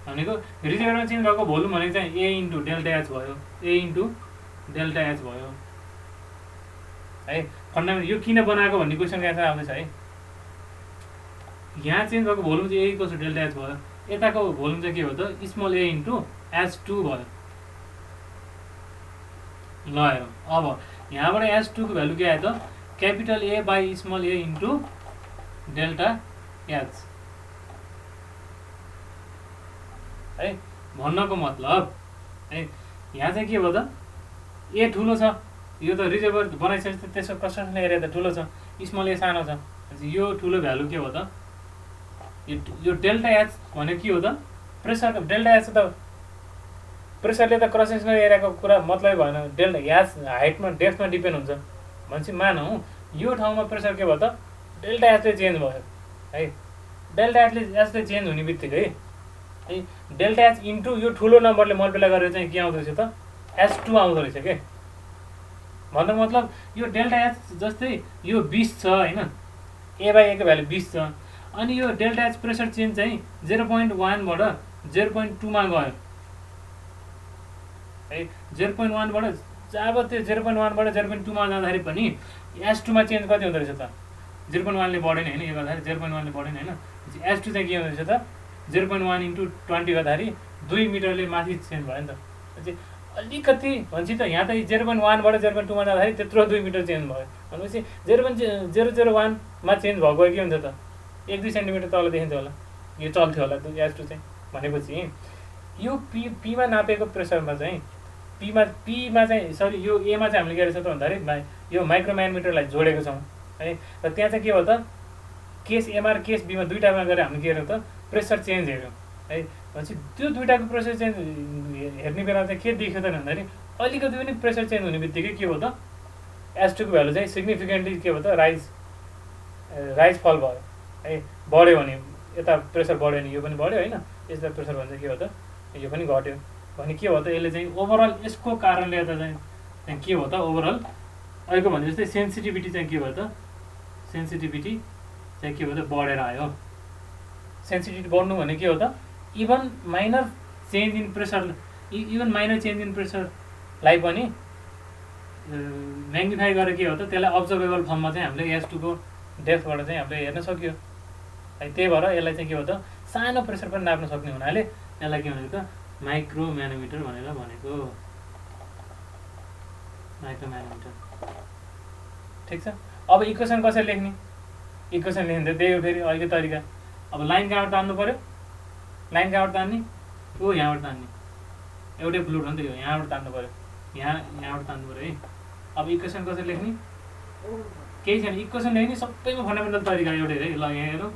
भनेको रिजर्भरमा चेन्ज भएको भोल्युम भनेको चाहिँ A × ΔH भयो, A × ΔH भयो है। फन्डामेन्टल यो किन बनाएको भन्ने क्वेसनको एन्सर आउँदैछ है। यहाँ चेन्ज भएको भोल्युम चाहिँ A = ΔH भयो, यताको भोल्युम चाहिँ के हो त स्मल a × H2 भयो। ल हेरौँ अब यहाँबाट H2 को भ्यालु के आयो त capital A / small a × ΔH है। भन्नको मतलब है यहाँ चाहिँ के भयो त ए ठुलो छ, यो त रिजर्भर बनाइसकेपछि त्यसको कन्स्ट्रक्सन एरिया त ठुलो छ, स्मल ए सानो छ, यो ठुलो भ्यालु के हो त यो डेल्टा एच भनेको के हो त प्रेसर। डेल्टा एच त प्रेसरले त क्रस सेक्सनल एरियाको कुरा मतलबै भएन, डेल्टा एच हाइटमा डेप्थमा डिपेन्ड हुन्छ भनेपछि मानौँ यो ठाउँमा प्रेसर के भयो त डेल्टा एचले चेन्ज भयो है। डेल्टा एचले चेन्ज हुने बित्तिकै है डेल्टा एच इन्टु यो ठुलो नम्बरले मल्टिप्लाई गरेर चाहिँ के आउँदो रहेछ त H2 आउँदो रहेछ के। भन्नुको मतलब यो डेल्टा एच जस्तै यो 20 छ होइन, A/A को भ्यालु 20 छ, अनि यो डेल्टा एच प्रेसर चेन्ज चाहिँ 0.1 बाट 0.2 मा गयो है। 0.1 बाट जब त्यो 0.1 बाट 0.2 मा जाँदाखेरि पनि H2 मा चेन्ज कति हुँदो रहेछ त 0.1 ले बढेन होइन, यो गर्दाखेरि 0.1 ले बढेन होइन। H2 चाहिँ के हुँदो रहेछ त 0.1 × 20 गर्दाखेरि 2 मिटरले माथि चेन्ज भयो नि त। अलिकति भन्छ त यहाँ त 0.1 बाट 0.2 मा जाँदाखेरि त्यत्रो 2 मिटर चेन्ज भयो भनेपछि 0.001 मा चेन्ज भएको के हुन्छ त 1-2 सेन्टिमिटर तल देखिन्छ होला, यो चल्थ्यो होला H2 चाहिँ। भनेपछि यो पीमा नापेको प्रेसरमा चाहिँ पीमा चाहिँ सरी यो एमा चाहिँ हामीले के रहेछ त भन्दाखेरि यो माइक्रो म्यानमिटरलाई जोडेको छौँ है। र त्यहाँ चाहिँ के हो त केस एमआर केस बीमा दुईटामा गएर हामीले के हेर्यौँ त प्रेसर चेन्ज हेऱ्यौँ है। भनेपछि त्यो दुईटाको प्रेसर चेन्ज हेर्ने बेला चाहिँ के देख्यो त भन्दाखेरि अलिकति पनि प्रेसर चेन्ज हुने बित्तिकै के हो त H2 को भ्यालु चाहिँ सिग्निफिकेन्टली के हो त राइज फल भयो है। बढ्यो भने यता प्रेसर बढ्यो भने यो पनि बढ्यो होइन, यता प्रेसर भने के हो त यो पनि घट्यो भने के हो त यसले चाहिँ ओभरअल यसको कारणले गर्दा चाहिँ के हो त ओभरअल अहिलेको भने जस्तै सेन्सिटिभिटी चाहिँ के भयो त सेन्सिटिभिटी चाहिँ के भयो त बढेर आयो। सेन्सिटिभिटी बढ्नु भने के हो त इभन माइनर चेन्ज इन प्रेसरलाई पनि म्याग्निफाई गरेर के हो त त्यसलाई अब्जर्भेबल फर्ममा चाहिँ हामीले H2 को डेप्थबाट चाहिँ हामीले हेर्न सक्यो है। त्यही भएर यसलाई चाहिँ के हो त सानो प्रेसर पनि नाप्न सक्ने हुनाले यसलाई के भनेको त माइक्रो म्यानोमिटर भनेर भनेको। माइक्रो म्यानोमिटर ठिक छ। अब इक्वेसन कसरी लेख्ने, इक्वेसन लेख्ने त्यही हो फेरि अहिलेको तरिका। अब लाइन कहाँबाट तान्नु पऱ्यो, लाइन कहाँबाट तान्ने हो यहाँबाट तान्ने, एउटै फ्लुइड हो नि त यो, यहाँबाट तान्नु पऱ्यो, यहाँबाट तान्नु पऱ्यो है। अब इक्वेसन कसरी लेख्ने केही छैन, इक्वेसन लेख्ने सबैमा फन्डामेन्टल तरिका एउटै है। ल यहाँ हेरौँ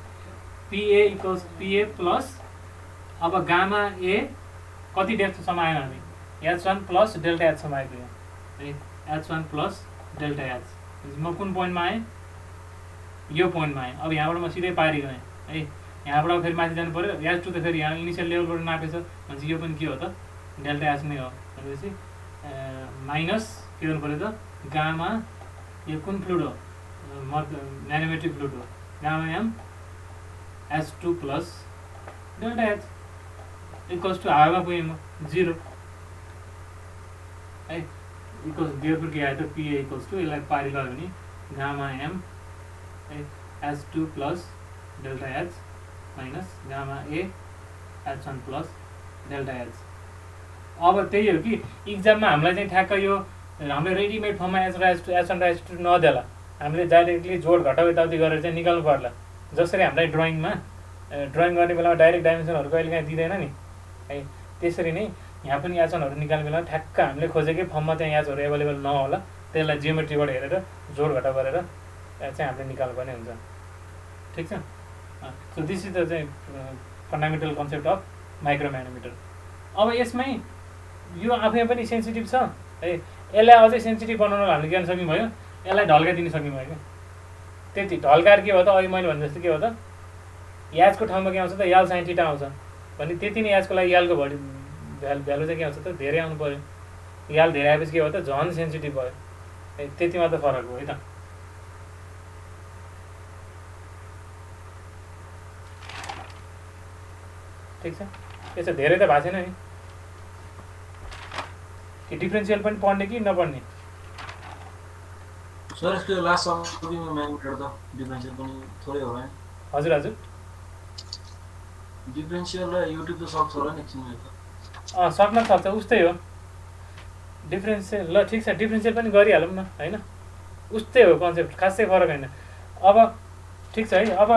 PA = PA प्लस अब गामा ए कति डेप्थसम्म आयो हामी H1 प्लस डेल्टा एचसम्म आइपुग्यो है। H1 प्लस डेल्टा एच म कुन पोइन्टमा आएँ यो पोइन्टमा आएँ। अब यहाँबाट म सिधै पारी गएँ है, यहाँबाट फेरि माथि जानु पऱ्यो। H2 त फेरि यहाँ इनिसियल लेभलबाट नापेछ भनेपछि यो पनि के हो त डेल्टा एच नै हो भनेपछि माइनस के गर्नु पऱ्यो त गामा यो कुन फ्लुइड हो म्यानोमेट्रिक फ्लुइड हो gamma am H2 plus delta H equals to हावामा पुगेँ म 0 है इक्वल्स देयरफोर के आयो त पिए इक्वल्स टु यसलाई पारी गयो भने gamma am H2 plus delta H minus gamma A H1 plus delta H. अब त्यही हो कि इक्जाममा हामीलाई चाहिँ ठ्याक्क यो हाम्रो रेडिमेड फर्ममा एच र H1 र H2 नदेला, हामीले डाइरेक्टली जोड घटाउ यताउति गरेर चाहिँ निकाल्नु पर्ला। जसरी हामीलाई ड्रइङमा ड्रइङ गर्ने बेलामा डाइरेक्ट डाइमेन्सनहरू कहिले काहीँ दिँदैन नि है, त्यसरी नै यहाँ पनि एचनहरू निकाल्ने बेलामा ठ्याक्क हामीले खोजेकै फर्ममा चाहिँ एचहरू एभाइलेबल नहोला, त्यसलाई जियोमेट्रीबाट हेरेर जोड घटाउ गरेर चाहिँ हामीले निकाल्नुपर्ने हुन्छ। ठिक छ। सो दिस इज द चाहिँ फन्डामेन्टल कन्सेप्ट अफ माइक्रो म्यानोमिटर। अब यसमै यो आफैमा पनि सेन्सिटिभ छ है, यसलाई अझै सेन्सिटिभ बनाउन हामीले के गर्न सक्ने भयो, यसलाई ढल्काइदिन सक्ने भयो क्या। त्यति ढल्काएर के हो त, अहिले मैले भने जस्तो के हो त, याजको ठाउँमा के आउँछ त याल साइन थीटा आउँछ भने त्यति नै याजको लागि यालको भ्यालु चाहिँ के आउँछ त धेरै आउनु पऱ्यो। याल धेरै आएपछि के हो त झन् सेन्सिटिभ भयो है, त्यति मात्र फरक हो है त। ठिक छ। त्यसो धेरै त भएको छैन नि, कि डिफ्रेन्सियल पनि पढ्ने कि नपढ्ने? सर यसको लास्ट सम्ममा म्याग्नेटर त डिफरेन्सियल पनि थोरै होला नि। हजुर हजुर डिफरेन्सियल र युट्युब त सक्छ होला नि एकछिनमा त। सक्न सक्छ, उस्तै हो डिफ्रेन्सियल। ल ठिक छ, डिफ्रेन्सियल पनि गरिहालौँ न होइन, उस्तै हो कन्सेप्ट, खासै फरक होइन। अब ठिक छ है। अब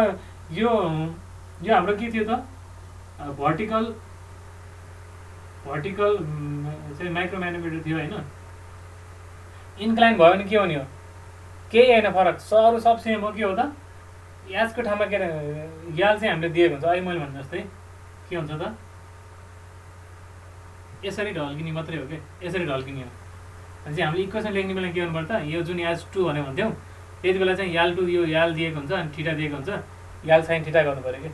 यो हाम्रो के थियो त, भर्टिकल चाहिँ माइक्रो म्यानोमिटर थियो होइन। इन्क्लाइन भयो भने के हुने हो, केही होइन फरक, अरू सब सेम हो। के हो त याजको ठाउँमा के अरे याल चाहिँ हामीले दिएको हुन्छ, अहिले मैले भने जस्तै के हुन्छ त यसरी ढल्किने मात्रै हो कि, यसरी ढल्किने हो भने चाहिँ हामीले इक्वेसन लेख्ने बेला के गर्नुपर्छ, यो जुन H2 भनेको भन्थ्यौँ त्यति बेला चाहिँ याल टु यो याल दिएको हुन्छ अनि थीटा दिएको हुन्छ, याल साइन थीटा गर्नु पऱ्यो कि।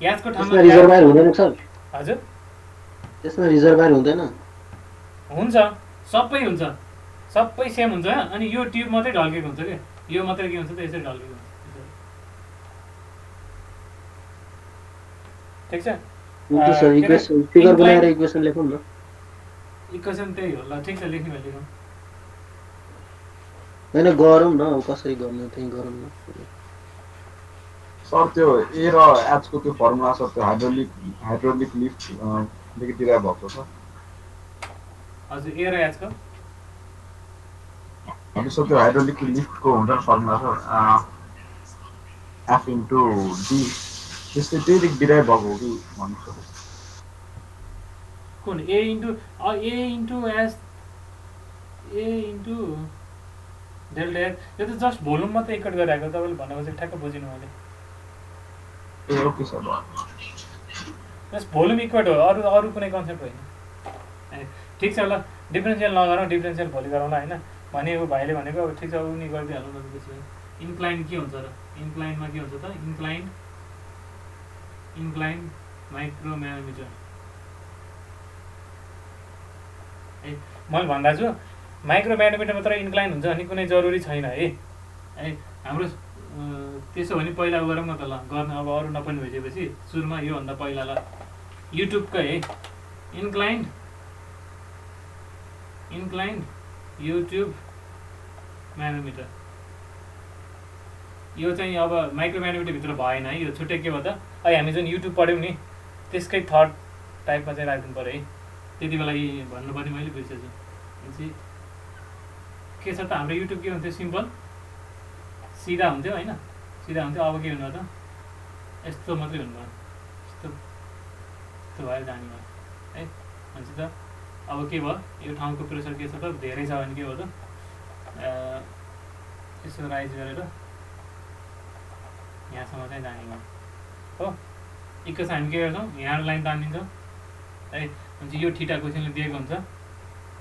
याजको ठाउँमा रिजर्भायर हुँदैन सर? हजुर त्यसमा रिजर्भायर हुँदैन? हुन्छ, सबै हुन्छ, सबै सेम हुन्छ। अनि यो ट्युब मात्रै ढल्केको हुन्छ कि, यो मात्रै के हुन्छ त यसरी ढल्केको हुन्छ। ठिक छ। सर इक्वेसन फिगर बनाएर इक्वेसन लेखौँ न। इक्वेसन त्यही हो। ल ठिक छ, लेख्ने भयो लेखौँ। होइन गरौँ न, अब कसरी गर्ने त्यही गरौँ न। सर त्यो ए र एचको त्यो फर्मुला छ, त्यो हाइड्रोलिक लिफ्टदेखि डिराइभ भएको छ। हजुर ए र एचको अनि सर त्यो हाइड्रोलिक लिफ्टको हुन्छ नि फर्मुला छ एफ इन्टु डी, त्यस्तै त्यहीदेखि डिराइभ भएको हो कि भन्नु सक्छु। कुन a into s a into delta h, यो त जस्ट भोल्युम मात्रै इक्वेट गरिरहेको, तपाईँले भनेको चाहिँ ठ्याक्क बुझिनु मैले। Uh okay sir, just volume equate हो, अरू कुनै कन्सेप्ट होइन। ठिक छ। ल डिफ्रेन्सियल नगरौँ, डिफ्रेन्सियल भोलि गरौँला होइन। भने ऊ भाइले भनेको अब ठिक छ, ऊ नि गरिदिइहालौँ न त्यसो भए। इन्क्लाइन के हुन्छ र, इन्क्लाइनमा के हुन्छ त, इन्क्लाइन माइक्रो म्यानोमिटर है। मैले भन्दा छु माइक्रो म्यानोमिटर मात्र इन्क्लाइन हुन्छ भन्ने कुनै जरुरी छैन है। हाम्रो त्यसो भने पहिला गरौँ न त। ल गर्न, अब अरू नपर्ने भइसकेपछि सुरुमा योभन्दा पहिला ल युट्युबकै है इन्क्लाइन युट्युब म्यानोमिटर, यो चाहिँ अब माइक्रो म्यानोमिटरभित्र भएन है, यो छुट्टै के भयो त, अहिले हामी जुन युट्युब पढ्यौँ नि त्यसकै थर्ड टाइपमा चाहिँ राखिदिनु पऱ्यो है। त्यति बेला यी भन्नुपर्ने मैले बिर्सेछु। चाहिँ के छ त, हाम्रो युट्युब के हुन्थ्यो, सिम्पल सिधा हुन्थ्यो होइन, सिधा हुन्थ्यो। अब के हुनुभयो त, यस्तो मात्रै हुनुभयो, यस्तो भएर जाने भयो है। भनेपछि त अब के भयो, यो ठाउँको प्रेसर के छ त, धेरै छ भने के हो त, यसो राइज गरेर यहाँसम्म चाहिँ जाने भयो हो। इक्वेसन हामी के गर्छौँ, यहाँ लाइन तानिदिन्छौँ है। भनेपछि यो थीटा क्वेसनले दिएको हुन्छ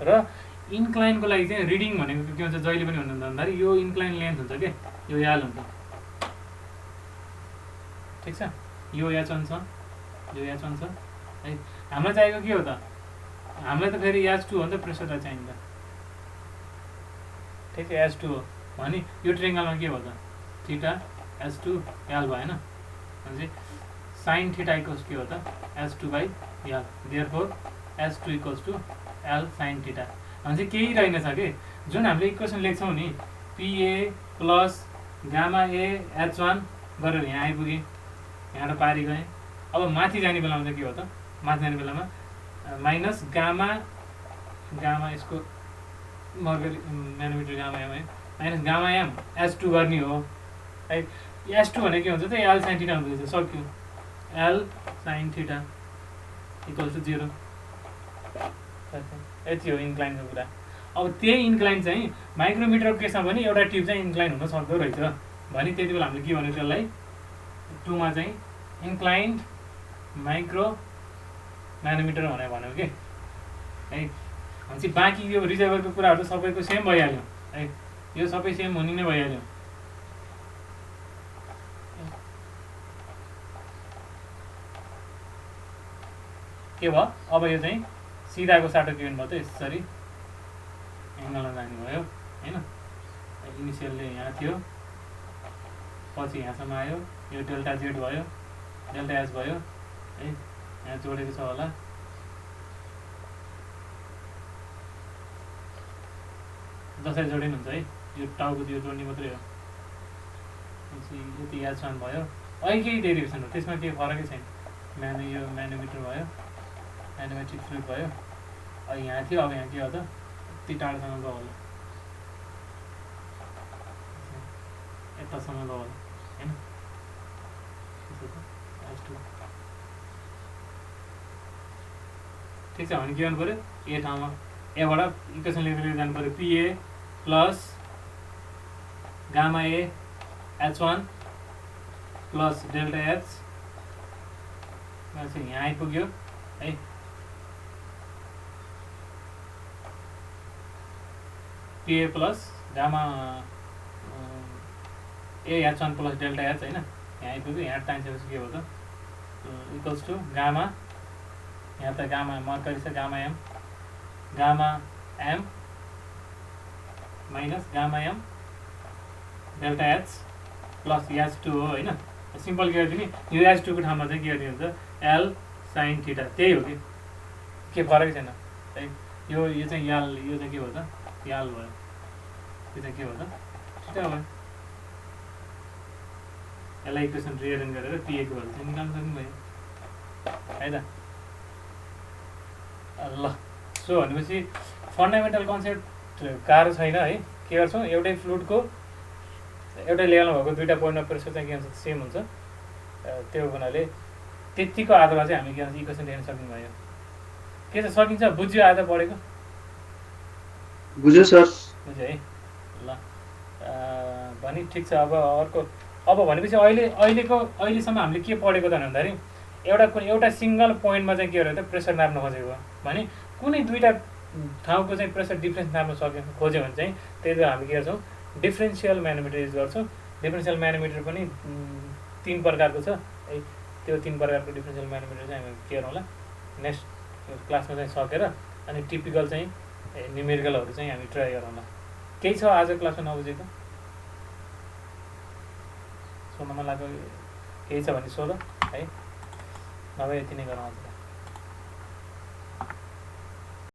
र इन्क्लाइनको लागि चाहिँ रिडिङ भनेको के हुन्छ जहिले पनि भन्दाखेरि यो इन्क्लाइन लेन्थ हुन्छ कि, यो याल हुन्छ। ठिक छ। यो H1 छ, यो H1 छ है। हामीलाई चाहिएको के हो त, हामीलाई त फेरि H2 हो नि त, प्रेसरलाई चाहिन्छ। ठिक छ, H2 हो भने यो ट्रेङ्गलमा के भयो त, थीटा S2 L भयो हैन भनेपछि sin थीटा इक्वल्स के हो त S2 by L therefore S2 equals to L sin theta भनेपछि केही रहेनछ के जुन हामीले इक्वेसन लेख्छौँ नि PA plus gamma A H1 गरेर यहाँ आइपुगे यहाँबाट पारी गएँ अब माथि जाने बेलामा चाहिँ के हो त माथि जाने बेलामा माइनस गामा गामा यसको मर्गरी म्यानोमिटर गामा एम है माइनस गामा एम S2 गर्ने हो है S2 भने के हुन्छ त L sin थीटा हुन्छ सक्यो L sin theta equals to 0 यति हो इन्क्लाइनको कुरा अब त्यही इन्क्लाइन चाहिँ माइक्रोमिटरको केसमा पनि एउटा ट्युब चाहिँ इन्क्लाइन हुन सक्दो रहेछ भने त्यति बेला हामीले के भन्यो त्यसलाई 2 मा चाहिँ इन्क्लाइन्ड माइक्रो म्यानोमिटर भनेर भन्यो के है भनेपछि बाँकी यो रिजर्भरको कुराहरू त सबैको सेम भइहाल्यो है यो सबै सेम हुने नै भइहाल्यो के भयो अब यो चाहिँ सिधाको साटो के भन्नुभयो त यसरी एङ्गलमा जाने भयो हैन इनिसियलले यहाँ थियो पछि यहाँसम्म आयो यो डेल्टा जेड भयो डेल्टा एस भयो है यहाँ जोडेको छ होला जसरी जोडिनु हुन्छ है यो टाउको यो जोड्ने मात्रै हो यति एच1 भयो अहिले केही डेरिभेसन हो त्यसमा केही फरकै छैन यो म्यानोमिटर भयो म्यानोमेट्रिक फ्लुइड भयो अब यहाँ थियो अब यहाँ के हो त यति टाढोसम्म गयो होला यतासम्म गयो होला होइन ठिक छ भने के गर्नु पऱ्यो ए ठाउँमा एबाट इक्वेसन लेखेर जानु पऱ्यो पिए प्लस गामा ए H1 प्लस डेल्टा एच यहाँ आइपुग्यो है पिए प्लस गामा ए H1 प्लस डेल्टा एच होइन यहाँ आइपुग्यो यहाँ टाइम्स के हो त इक्वल्स टु गामा यहाँ त गामा मर्करी छ gamma M minus gamma M delta H plus H2 हो होइन सिम्पल के गरिदिने यो H2 को ठाउँमा चाहिँ के गरिदिनु हुन्छ एल साइन थीटा त्यही हो कि के फरकै छैन है यो चाहिँ याल यो चाहिँ के हो त याल भयो यो चाहिँ के हो त थीटा भयो यसलाई इक्वेसन रिअरेन्ज गरेर पिएको भएर चाहिँ निकाल्न सक्नु भयो है त ल सो भनेपछि फन्डामेन्टल कन्सेप्ट गाह्रो छैन है के गर्छौँ एउटै फ्लुइडको एउटै लेभलमा भएको दुईवटा पोइन्टमा प्रेसर चाहिँ के हुन्छ सेम हुन्छ त्यो हुनाले त्यतिको आधारमा चाहिँ हामी के भन्छ इक्वेसन लेख्न सक्नु भयो के त सकिन्छ बुझ्यो आधा पढेको बुझ्यो सर बुझ्यो है ल भने ठिक छ अब अर्को अब भनेपछि अहिलेसम्म हामीले के पढेको त भन्दाखेरि एउटा सिङ्गल पोइन्टमा चाहिँ के हो त प्रेसर नाप्न खोजेको भने कुनै दुईवटा ठाउँको चाहिँ प्रेसर डिफ्रेन्स नाप्न खोज्यो भने चाहिँ त्यही भएर हामी के गर्छौँ डिफ्रेन्सियल म्यानोमिटर युज गर्छौँ डिफ्रेन्सियल म्यानोमिटर पनि 3 प्रकारको छ है त्यो 3 प्रकारको डिफ्रेन्सियल म्यानोमिटर चाहिँ हामी के गरौँला नेक्स्ट क्लासमा चाहिँ सकेर अनि टिपिकल चाहिँ न्युमेरिकलहरू चाहिँ हामी ट्राई गरौँला केही छ आज क्लासमा नबुझेको सोध्न मन लाग्यो केही छ भने सोध है नभए यति नै गरौँ आज